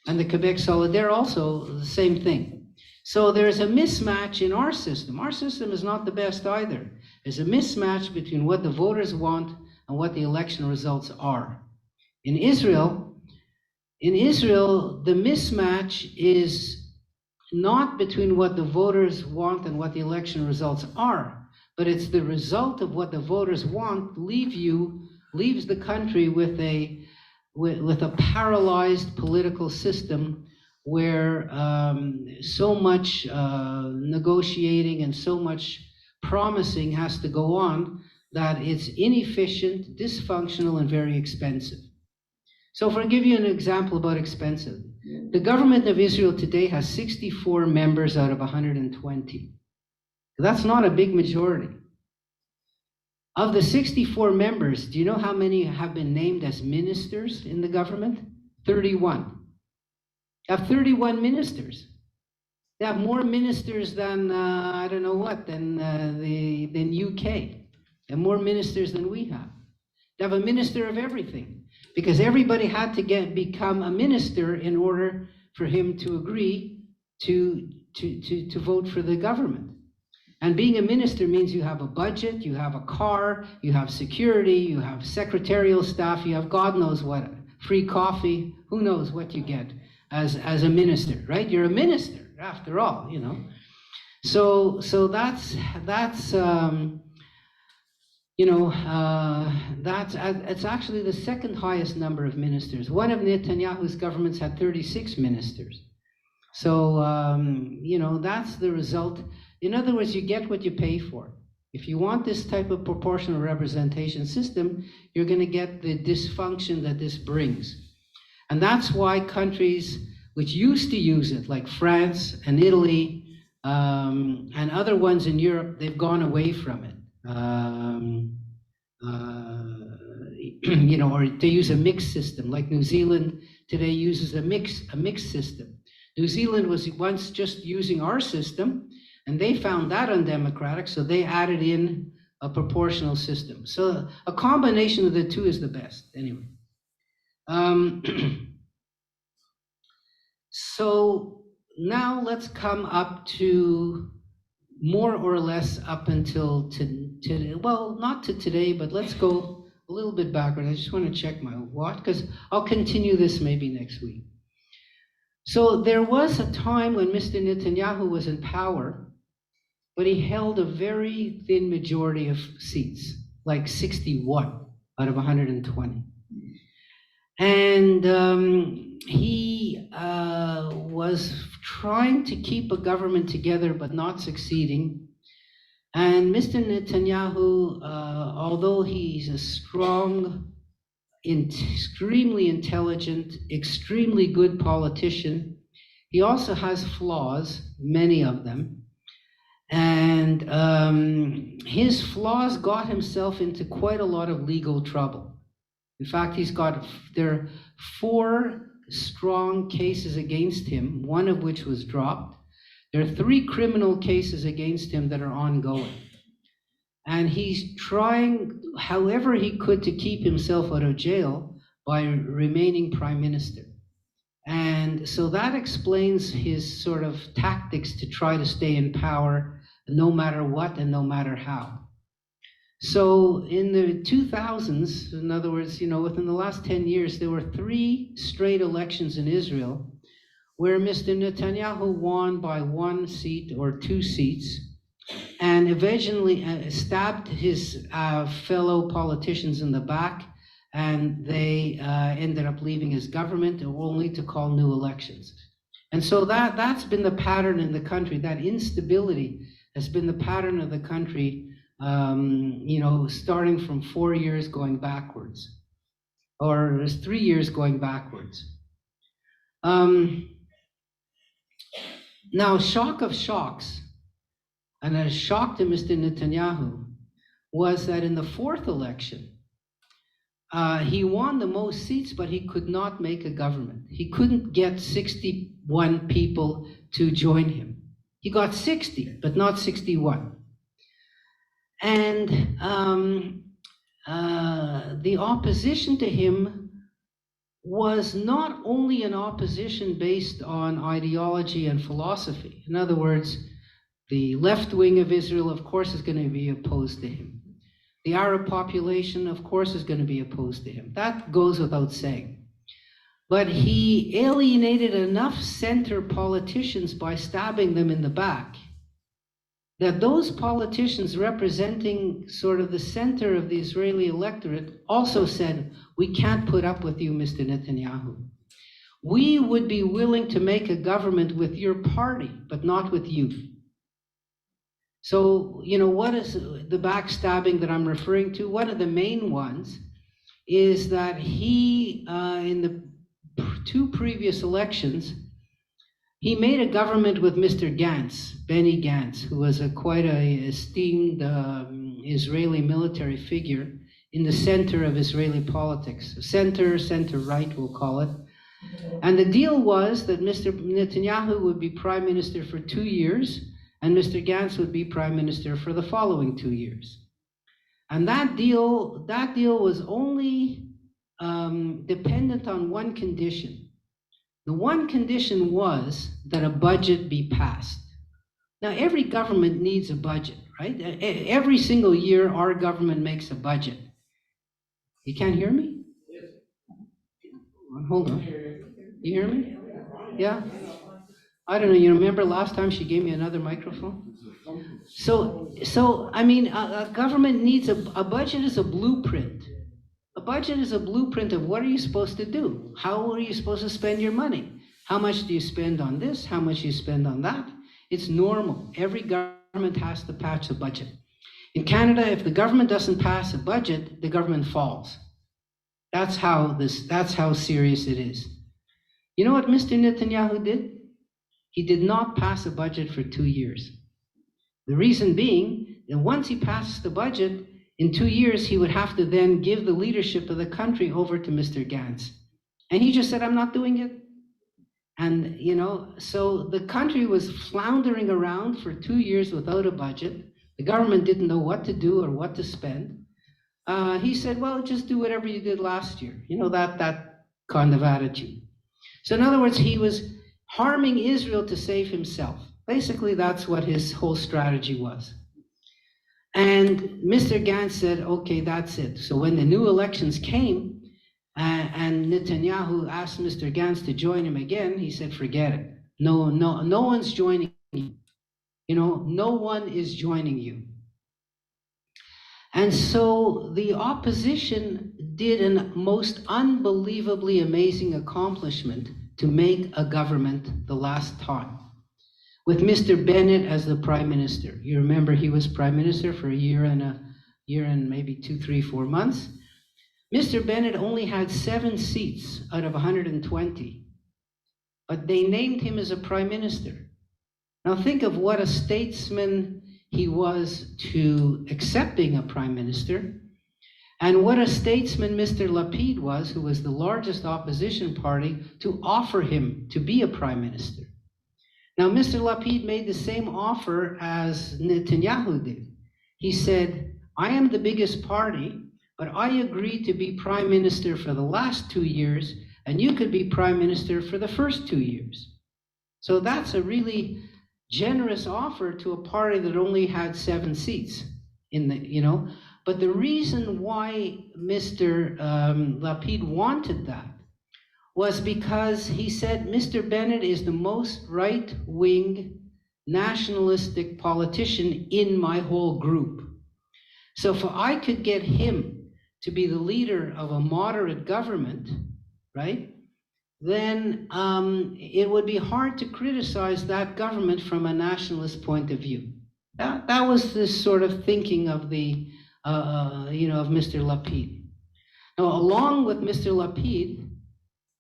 Speaker 3: And the Quebec Solidaire also the same thing. So there's a mismatch in our system. Our system is not the best either. There's a mismatch between what the voters want and what the election results are. In Israel, the mismatch is not between what the voters want and what the election results are, but it's the result of what the voters want leaves the country with a paralyzed political system where so much negotiating and so much promising has to go on that it's inefficient, dysfunctional, and very expensive. So if I give you an example about expensive, the government of Israel today has 64 members out of 120. That's not a big majority. Of the 64 members, do you know how many have been named as ministers in the government? 31. They have 31 ministers. They have more ministers than, I don't know what, than UK. They have more ministers than we have. They have a minister of everything, because everybody had to become a minister in order for him to agree to vote for the government. And being a minister means you have a budget, you have a car, you have security, you have secretarial staff, you have God knows what, free coffee, who knows what you get as a minister, right? You're a minister after all, you know. So that's it's actually the second highest number of ministers. One of Netanyahu's governments had 36 ministers. So, that's the result. In other words, you get what you pay for. If you want this type of proportional representation system, you're going to get the dysfunction that this brings. And that's why countries which used to use it, like France and Italy and other ones in Europe, they've gone away from it. Or they use a mixed system, like New Zealand today uses a mixed system. New Zealand was once just using our system, and they found that undemocratic, so they added in a proportional system. So a combination of the two is the best, anyway. So now let's come up to more or less up until today. Well, not to today, but let's go a little bit backward. I just want to check my watch, because I'll continue this maybe next week. So there was a time when Mr. Netanyahu was in power, but he held a very thin majority of seats, like 61 out of 120. And he was trying to keep a government together, but not succeeding. And Mr. Netanyahu, although he's a strong, extremely intelligent, extremely good politician, he also has flaws, many of them. And his flaws got himself into quite a lot of legal trouble. In fact, there are 4 strong cases against him, one of which was dropped. There are 3 criminal cases against him that are ongoing. And he's trying, however he could, to keep himself out of jail by remaining prime minister. And so that explains his sort of tactics to try to stay in power, no matter what and no matter how. So in the 2000s, in other words, within the last 10 years, there were 3 straight elections in Israel where Mr. Netanyahu won by 1 seat or 2 seats, and eventually stabbed his fellow politicians in the back, and they ended up leaving his government only to call new elections. And so that's been the pattern in the country. That instability has been the pattern of the country, starting from 4 years going backwards, or 3 years going backwards. Now, shock of shocks, and a shock to Mr. Netanyahu, was that in the fourth election, he won the most seats, but he could not make a government. He couldn't get 61 people to join him. He got 60, but not 61. And the opposition to him was not only an opposition based on ideology and philosophy. In other words, the left wing of Israel, of course, is going to be opposed to him. The Arab population, of course, is going to be opposed to him. That goes without saying. But he alienated enough center politicians by stabbing them in the back that those politicians representing sort of the center of the Israeli electorate also said, we can't put up with you, Mr. Netanyahu. We would be willing to make a government with your party, but not with you. So, you know, what is the backstabbing that I'm referring to? One of the main ones is that he, in the two previous elections, he made a government with Mr. Gantz, Benny Gantz, who was quite an esteemed Israeli military figure in the center of Israeli politics. Center-right, we'll call it. And the deal was that Mr. Netanyahu would be prime minister for 2 years, and Mr. Gantz would be prime minister for the following 2 years. And that deal was only dependent on one condition. The one condition was that a budget be passed. Now, every government needs a budget, right? Every single year, our government makes a budget. You can't hear me? Hold on. You hear me? Yeah? I don't know, you remember last time she gave me another microphone? So I mean, a government needs a budget is a blueprint. A budget is a blueprint of what are you supposed to do? How are you supposed to spend your money? How much do you spend on this? How much do you spend on that? It's normal. Every government has to pass a budget. In Canada, if the government doesn't pass a budget, the government falls. That's how serious it is. You know what Mr. Netanyahu did? He did not pass a budget for 2 years. The reason being that once he passes the budget, in 2 years, he would have to then give the leadership of the country over to Mr. Gantz. And he just said, I'm not doing it. And, you know, so the country was floundering around for 2 years without a budget. The government didn't know what to do or what to spend. He said, well, just do whatever you did last year. You know, that kind of attitude. So in other words, he was harming Israel to save himself. Basically, that's what his whole strategy was. And Mr. Gantz said, okay, that's it. So when the new elections came, and Netanyahu asked Mr. Gantz to join him again, he said, forget it. No one's joining you. You know, no one is joining you. And so the opposition did a most unbelievably amazing accomplishment to make a government the last time, with Mr. Bennett as the prime minister. You remember he was prime minister for a year and maybe 2, 3, 4 months. Mr. Bennett only had 7 seats out of 120, but they named him as a prime minister. Now think of what a statesman he was to accepting a prime minister, and what a statesman Mr. Lapid was, who was the largest opposition party, to offer him to be a prime minister. Now, Mr. Lapid made the same offer as Netanyahu did. He said, I am the biggest party, but I agree to be prime minister for the last 2 years, and you could be prime minister for the first 2 years. So that's a really generous offer to a party that only had 7 seats in the, you know. But the reason why Mr. Lapid wanted that was because he said Mr. Bennett is the most right-wing nationalistic politician in my whole group. So if I could get him to be the leader of a moderate government, right, then it would be hard to criticize that government from a nationalist point of view. That was the sort of thinking of the, of Mr. Lapid. Now, along with Mr. Lapid,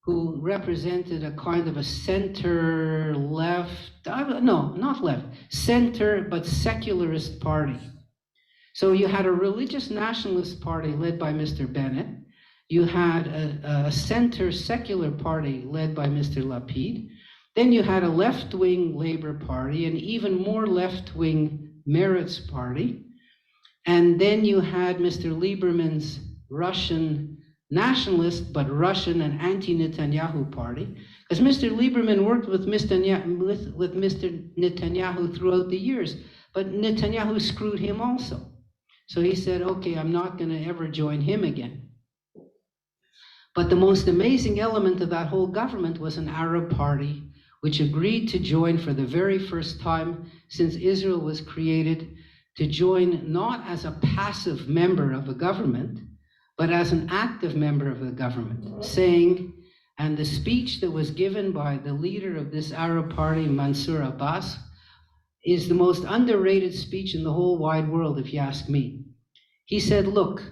Speaker 3: who represented a kind of a center left, no, not left, center, but secularist party. So you had a religious nationalist party led by Mr. Bennett. You had a center secular party led by Mr. Lapid. Then you had a left-wing Labour Party, an even more left-wing Meretz Party. And then you had Mr. Lieberman's Russian nationalist, but Russian and anti-Netanyahu party, because Mr. Lieberman worked with Mr. Netanyahu throughout the years, but Netanyahu screwed him also. So he said, okay, I'm not going to ever join him again. But the most amazing element of that whole government was an Arab party, which agreed to join for the very first time since Israel was created, to join not as a passive member of a government, but as an active member of the government, saying, and the speech that was given by the leader of this Arab party, Mansour Abbas, is the most underrated speech in the whole wide world, if you ask me. He said, look,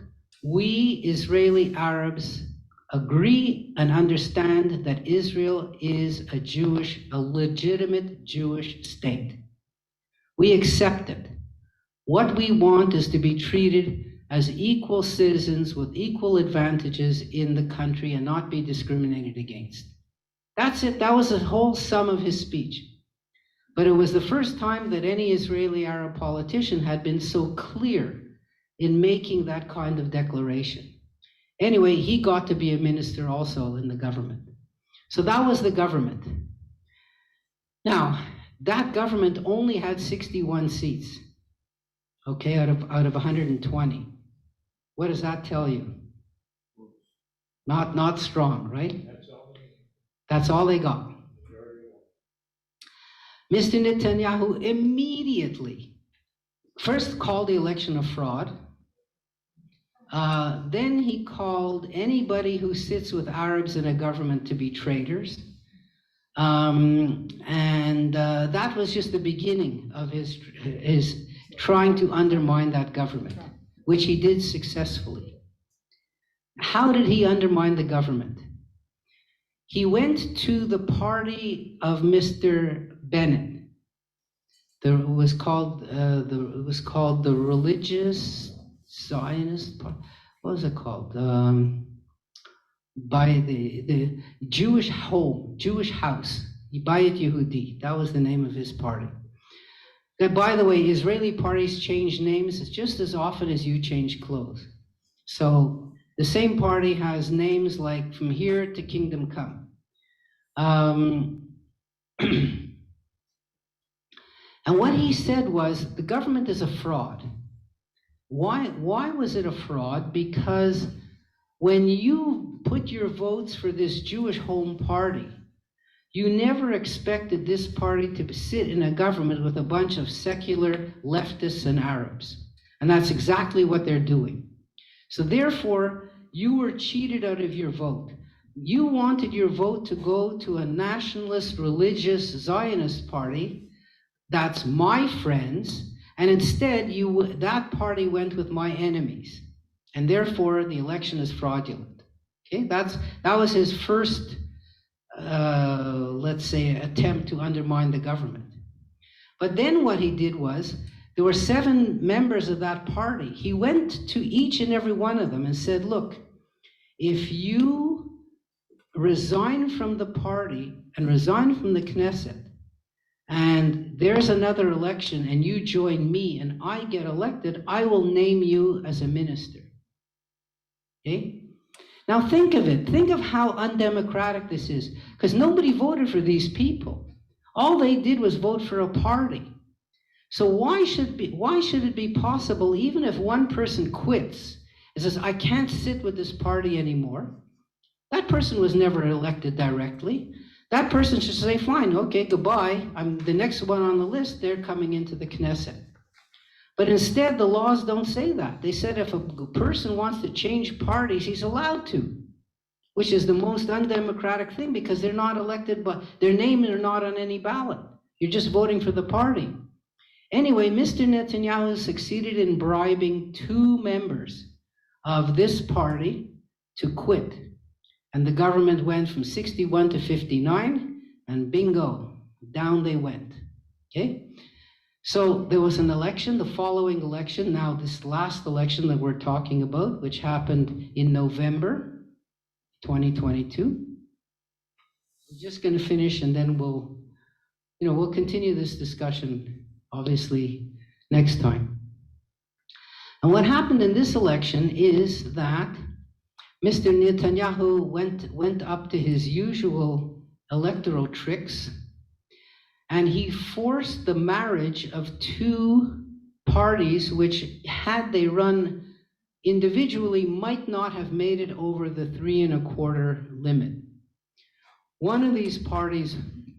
Speaker 3: we Israeli Arabs agree and understand that Israel is a legitimate Jewish state. We accept it. What we want is to be treated as equal citizens with equal advantages in the country and not be discriminated against. That's it. That was the whole sum of his speech. But it was the first time that any Israeli Arab politician had been so clear in making that kind of declaration. Anyway, he got to be a minister also in the government. So that was the government. Now, that government only had 61 seats, okay, out of 120. What does that tell you? Not strong, right? That's all they got. Mr. Netanyahu immediately first called the election a fraud. Then he called anybody who sits with Arabs in a government to be traitors. That was just the beginning of his trying to undermine that government, which he did successfully. How did he undermine the government? He went to the party of Mr. Bennett. It was called the Religious Zionist Party. What was it called? By the Jewish House. Bayit Yehudi. That was the name of his party. And by the way, Israeli parties change names just as often as you change clothes. So the same party has names like From Here to Kingdom Come. And what he said was, the government is a fraud. Why was it a fraud? Because when you put your votes for this Jewish Home Party, you never expected this party to sit in a government with a bunch of secular leftists and Arabs. And that's exactly what they're doing. So therefore, you were cheated out of your vote. You wanted your vote to go to a nationalist, religious, Zionist party. That's my friends. And instead, that party went with my enemies. And therefore, the election is fraudulent. Okay, that was his first let's say, attempt to undermine the government. But then what he did was, there were 7 members of that party. He went to each and every one of them and said, look, if you resign from the party and resign from the Knesset, and there's another election and you join me and I get elected, I will name you as a minister. Okay? Now think of it. Think of how undemocratic this is, because nobody voted for these people. All they did was vote for a party. So why should it be possible, even if one person quits and says, I can't sit with this party anymore? That person was never elected directly. That person should say, fine, okay, goodbye. I'm the next one on the list. They're coming into the Knesset. But instead, the laws don't say that. They said if a person wants to change parties, he's allowed to, which is the most undemocratic thing, because they're not elected, but their names are not on any ballot. You're just voting for the party. Anyway, Mr. Netanyahu succeeded in bribing 2 members of this party to quit. And the government went from 61 to 59, and bingo, down they went. Okay? So there was an election, the following election, now this last election that we're talking about, which happened in November 2022. I'm just going to finish, and then we'll continue this discussion, obviously, next time. And what happened in this election is that Mr. Netanyahu went up to his usual electoral tricks, and he forced the marriage of two parties which, had they run individually, might not have made it over the 3.25 limit. One of these parties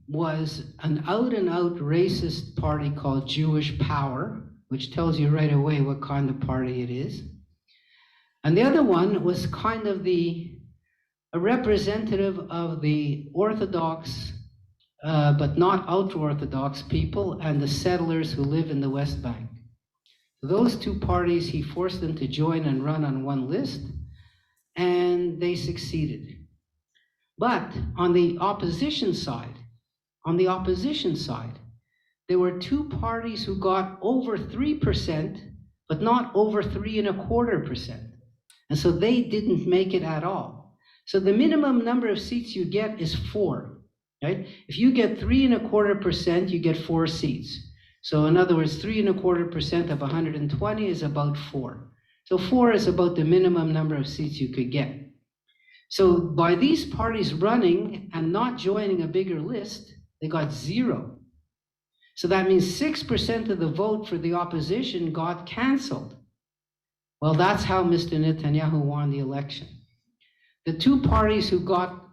Speaker 3: was an out-and-out racist party called Jewish Power, which tells you right away what kind of party it is. And the other one was kind of a representative of the Orthodox, but not ultra-Orthodox people and the settlers who live in the West Bank. Those two parties, he forced them to join and run on one list, and they succeeded. But on the opposition side, there were two parties who got over 3%, but not over 3.25%. And so they didn't make it at all. So the minimum number of seats you get is 4, right? If you get 3.25%, you get 4 seats. So in other words, 3.25% of 120 is about 4. So 4 is about the minimum number of seats you could get. So by these parties running and not joining a bigger list, they got 0. So that means 6% of the vote for the opposition got canceled. Well, that's how Mr. Netanyahu won the election. The two parties who got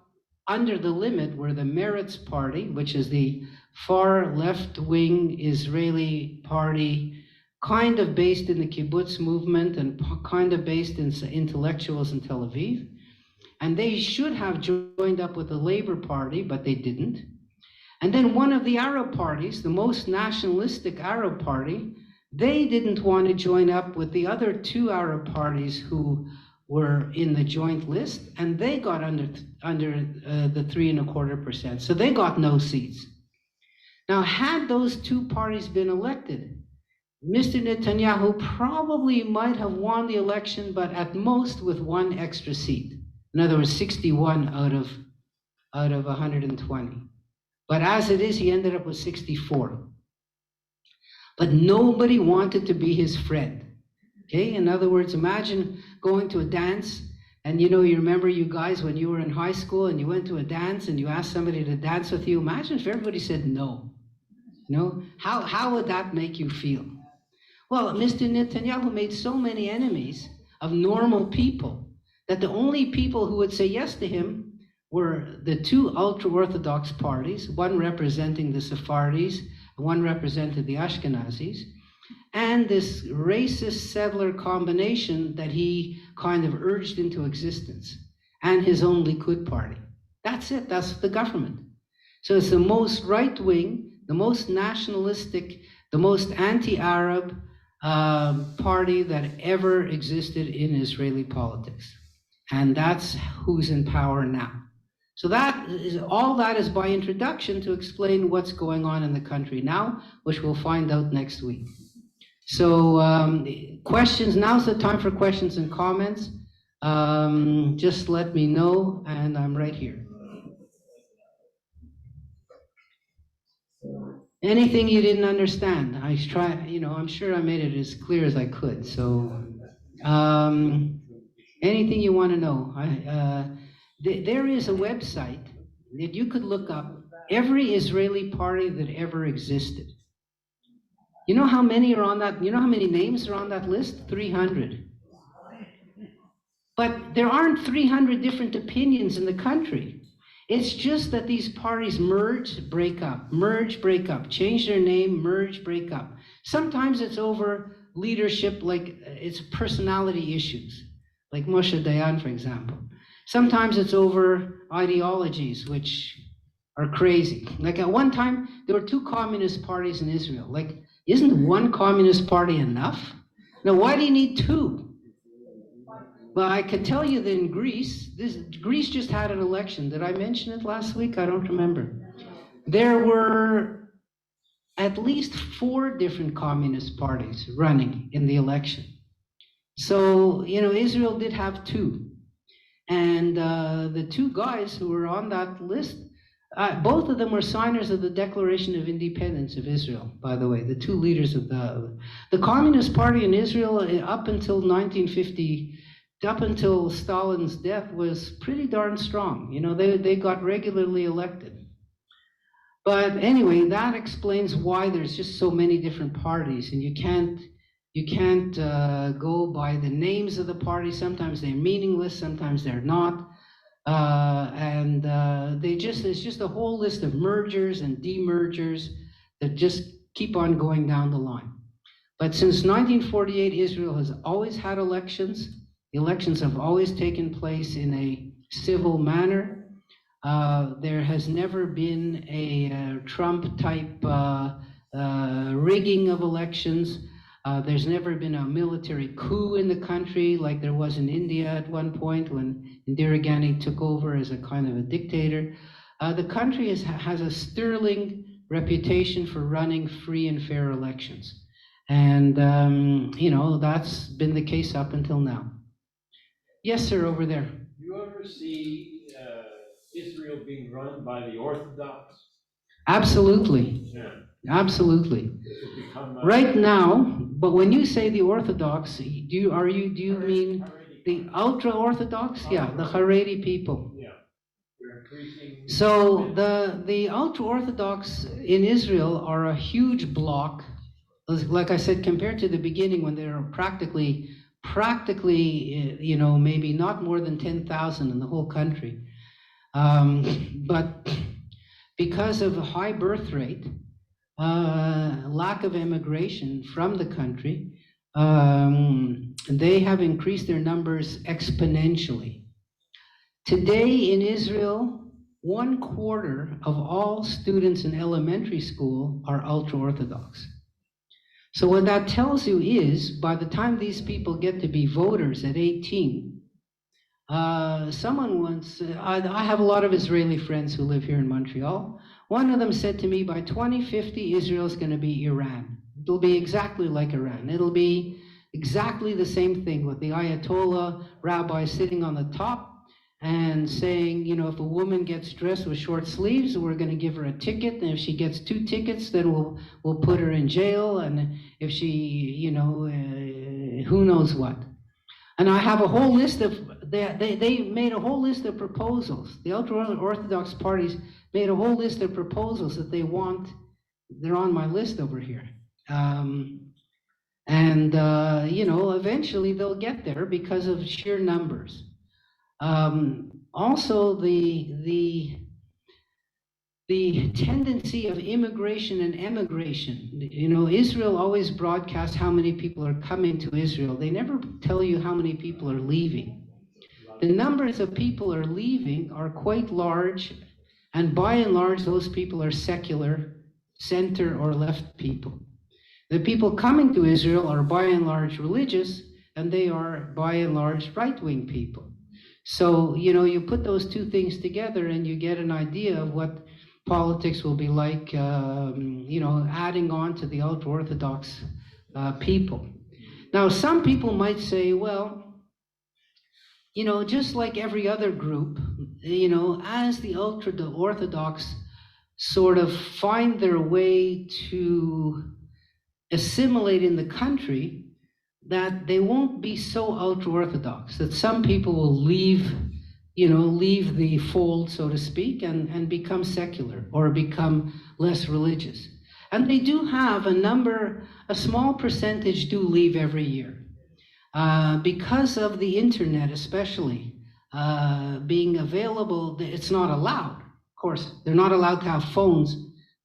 Speaker 3: under the limit were the Meretz party, which is the far left-wing Israeli party, kind of based in the kibbutz movement and kind of based in intellectuals in Tel Aviv. And they should have joined up with the Labour Party, but they didn't. And then one of the Arab parties, the most nationalistic Arab party, they didn't want to join up with the other two Arab parties who were in the joint list, and they got under the 3.25%. So they got no seats. Now, had those two parties been elected, Mr. Netanyahu probably might have won the election, but at most with 1 extra seat. In other words, 61 out of 120. But as it is, he ended up with 64. But nobody wanted to be his friend. Okay? In other words, imagine going to a dance, and you remember you guys when you were in high school and you went to a dance and you asked somebody to dance with you. Imagine if everybody said no. How would that make you feel? Well, Mr. Netanyahu made so many enemies of normal people that the only people who would say yes to him were the two ultra-Orthodox parties, one representing the Sephardis, one represented the Ashkenazis, and this racist settler combination that he kind of urged into existence, and his own Likud party. That's it, that's the government. So it's the most right-wing, the most nationalistic, the most anti-Arab party that ever existed in Israeli politics. And that's who's in power now. So all that is by introduction to explain what's going on in the country now, which we'll find out next week. So questions, now's the time for questions and comments. Just let me know, and I'm right here. Anything you didn't understand, I'm sure I made it as clear as I could. So anything you want to know. There is a website that you could look up every Israeli party that ever existed. You know how many are on that? You know how many names are on that list? 300. But there aren't 300 different opinions in the country. It's just that these parties merge, break up, change their name, merge, break up. Sometimes it's over leadership, like it's personality issues, like Moshe Dayan, for example. Sometimes it's over ideologies, which are crazy. Like at one time, there were 2 communist parties in Israel. Like, isn't one communist party enough? Now, why do you need 2? Well, I could tell you that in Greece, Greece just had an election. Did I mention it last week? I don't remember. There were at least 4 different communist parties running in the election. So, Israel did have 2. And the 2 guys who were on that list, both of them were signers of the Declaration of Independence of Israel, by the way, the 2 leaders of the Communist Party in Israel up until 1950, up until Stalin's death, was pretty darn strong. They got regularly elected. But anyway, that explains why there's just so many different parties, and you can't go by the names of the parties. Sometimes they're meaningless, sometimes they're not. It's just a whole list of mergers and demergers that just keep on going down the line. But since 1948, Israel has always had elections. The elections have always taken place in a civil manner. There has never been a Trump-type rigging of elections. There's never been a military coup in the country like there was in India at one point when Indira Gandhi took over as a kind of a dictator. The country has a sterling reputation for running free and fair elections. And, that's been the case up until now. Yes, sir, over there.
Speaker 5: Do you ever see Israel being run by the Orthodox?
Speaker 3: Absolutely.
Speaker 5: Yeah.
Speaker 3: Absolutely. Right now, but when you say the Orthodox, do you mean the ultra-Orthodox? Yeah, the Haredi people.
Speaker 5: Yeah. They're increasing.
Speaker 3: So the ultra-Orthodox in Israel are a huge block. Like I said, compared to the beginning when they were practically, maybe not more than 10,000 in the whole country. But because of the high birth rate, lack of immigration from the country, they have increased their numbers exponentially. Today in Israel, 1/4 of all students in elementary school are ultra-Orthodox. So what that tells you is, by the time these people get to be voters at 18, someone once, I have a lot of Israeli friends who live here in Montreal. One of them said to me, by 2050, Israel's going to be Iran. It'll be exactly like Iran. It'll be exactly the same thing with the Ayatollah rabbi sitting on the top and saying, if a woman gets dressed with short sleeves, we're going to give her a ticket. And if she gets 2 tickets, then we'll put her in jail. And if she, who knows what. And I have a whole list of, they made a whole list of proposals. The ultra-Orthodox parties made a whole list of proposals that they want. They're on my list over here. Eventually they'll get there because of sheer numbers. Also, the tendency of immigration and emigration. Israel always broadcasts how many people are coming to Israel. They never tell you how many people are leaving. The numbers of people are leaving are quite large, and by and large, those people are secular, center or left people. The people coming to Israel are by and large religious, and they are by and large right-wing people. So, you put those 2 things together and you get an idea of what politics will be like, adding on to the ultra-Orthodox people. Now, some people might say, well, just like every other group, as the ultra-Orthodox sort of find their way to assimilate in the country, that they won't be so ultra-Orthodox, that some people will leave the fold, so to speak, and become secular or become less religious. And they do have a small percentage do leave every year. Because of the internet especially, being available, it's not allowed. Of course, they're not allowed to have phones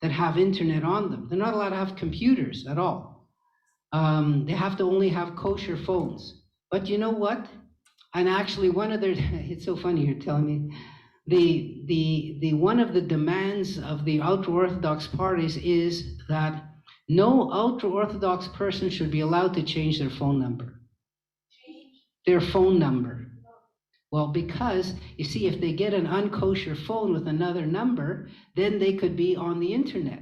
Speaker 3: that have internet on them. They're not allowed to have computers at all. They have to only have kosher phones. But you know what? And actually it's so funny you're telling me, the one of the demands of the ultra-Orthodox parties is that no ultra-Orthodox person should be allowed to change their phone number. their phone number. Well, because, you see, if they get an unkosher phone with another number, then they could be on the internet.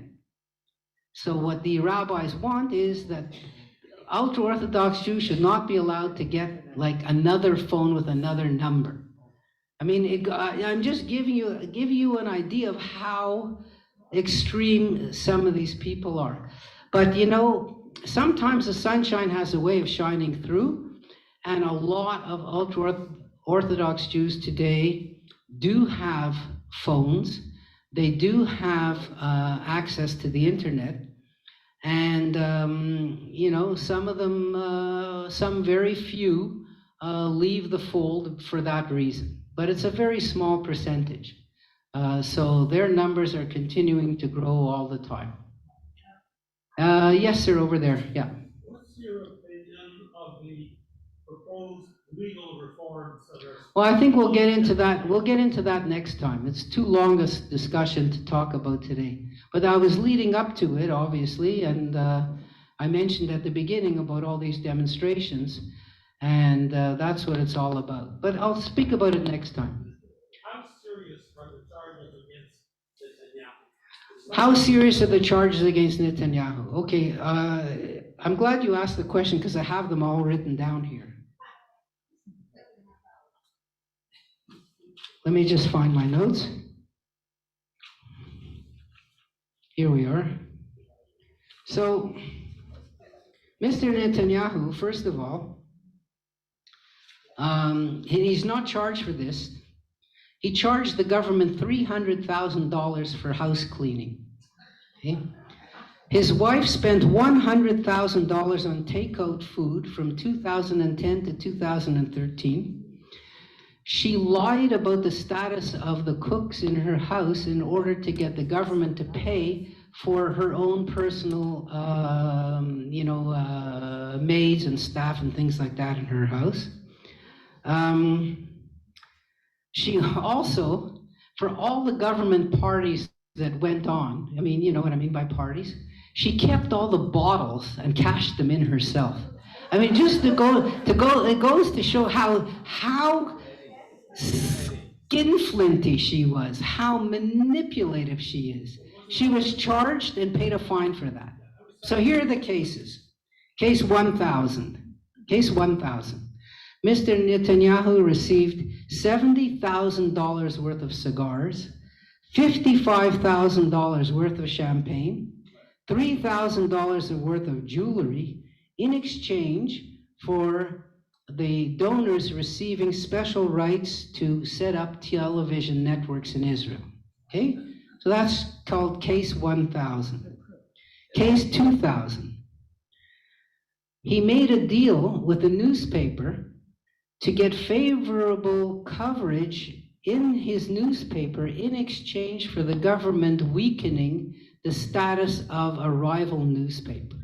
Speaker 3: So what the rabbis want is that ultra-Orthodox Jews should not be allowed to get like another phone with another number. I mean, I'm just giving you an idea of how extreme some of these people are. But you know, sometimes the sunshine has a way of shining through, and a lot of ultra-Orthodox Jews today do have phones. They do have access to the internet. And, you know, some of them, some very few, leave the fold for that reason. But it's a very small percentage. So their numbers are continuing to grow all the time. Yes, sir, over there. Yeah.
Speaker 4: What's your opinion of the proposed legal reforms that are...
Speaker 3: Well, I think we'll get into that. We'll get into that next time. It's too long a discussion to talk about today. But I was leading up to it, obviously, and I mentioned at the beginning about all these demonstrations, and that's what it's all about. But I'll speak about it next time.
Speaker 4: How serious are the charges against Netanyahu?
Speaker 3: How serious are the charges against Netanyahu? Okay, I'm glad you asked the question because I have them all written down here. Let me just find my notes. Here we are. So, Mr. Netanyahu, first of all, he's not charged for this. He charged the government $300,000 for house cleaning. Okay? His wife spent $100,000 on takeout food from 2010 to 2013. She lied about the status of the cooks in her house in order to get the government to pay for her own personal, maids and staff and things like that in her house. She also, for all the government parties that went on, I mean, you know what I mean by parties, she kept all the bottles and cashed them in herself. I mean, just it goes to show how skinflinty she was, how manipulative she is. She was charged and paid a fine for that. So here are the cases. Case 1000. Case 1000. Mr. Netanyahu received $70,000 worth of cigars, $55,000 worth of champagne, $3,000 worth of jewelry in exchange for the donors receiving special rights to set up television networks in Israel. Okay? So that's called Case 1000. Case 2000. He made a deal with the newspaper to get favorable coverage in his newspaper in exchange for the government weakening the status of a rival newspaper.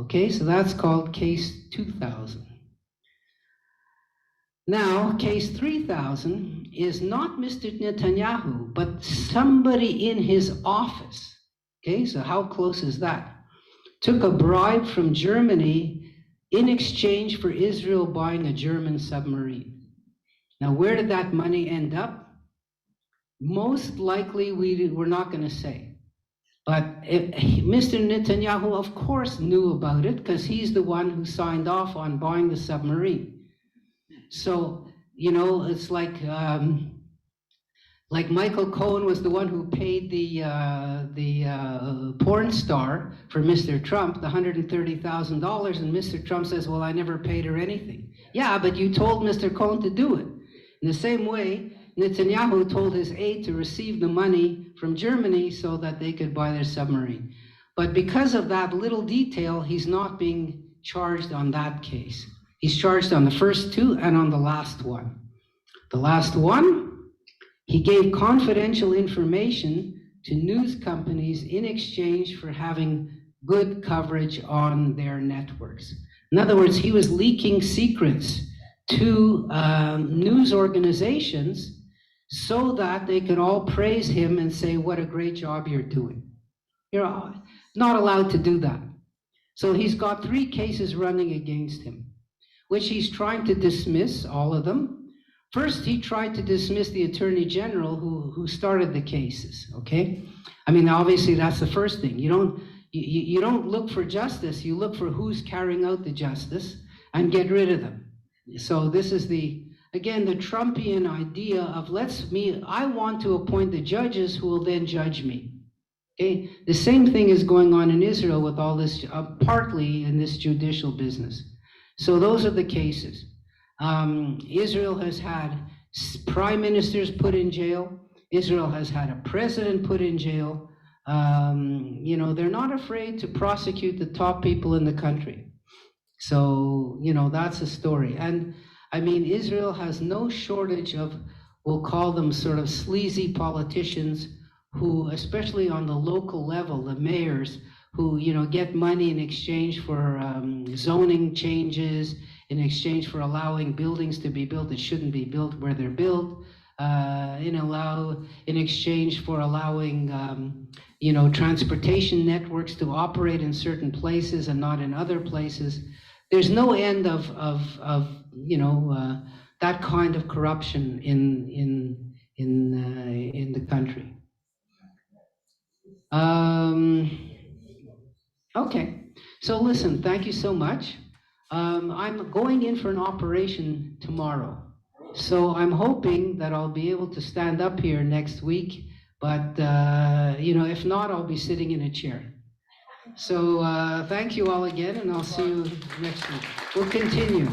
Speaker 3: Okay, so that's called Case 2000. Now, Case 3000 is not Mr. Netanyahu, but somebody in his office. Okay, so how close is that? Took a bribe from Germany in exchange for Israel buying a German submarine. Now, where did that money end up? Most likely, we're not going to say. But Mr. Netanyahu, of course, knew about it because he's the one who signed off on buying the submarine. So, you know, it's like Michael Cohen was the one who paid the porn star for Mr. Trump, the $130,000, and Mr. Trump says, well, I never paid her anything. Yeah, but you told Mr. Cohen to do it. In the same way, Netanyahu told his aide to receive the money from Germany so that they could buy their submarine. But because of that little detail, he's not being charged on that case. He's charged on the first two and on the last one. The last one, he gave confidential information to news companies in exchange for having good coverage on their networks. In other words, he was leaking secrets to news organizations so that they could all praise him and say, what a great job you're doing. You're not allowed to do that. So he's got 3 cases running against him. which he's trying to dismiss, all of them. First, he tried to dismiss the Attorney General who started the cases, okay? I mean, obviously, that's the first thing. You don't look for justice, you look for who's carrying out the justice and get rid of them. So this is again, the Trumpian idea of I want to appoint the judges who will then judge me. Okay? The same thing is going on in Israel with all this, partly in this judicial business. So those are the cases. Israel has had prime ministers put in jail. Israel has had a president put in jail. They're not afraid to prosecute the top people in the country. So, that's a story. And I mean, Israel has no shortage of, we'll call them sort of sleazy politicians who, especially on the local level, the mayors, who, get money in exchange for zoning changes, in exchange for allowing buildings to be built that shouldn't be built where they're built, in exchange for allowing, transportation networks to operate in certain places and not in other places. There's no end of that kind of corruption in the country. Okay, so listen, thank you so much. I'm going in for an operation tomorrow, so I'm hoping that I'll be able to stand up here next week, but if not, I'll be sitting in a chair. So thank you all again, and I'll see you next week. We'll continue.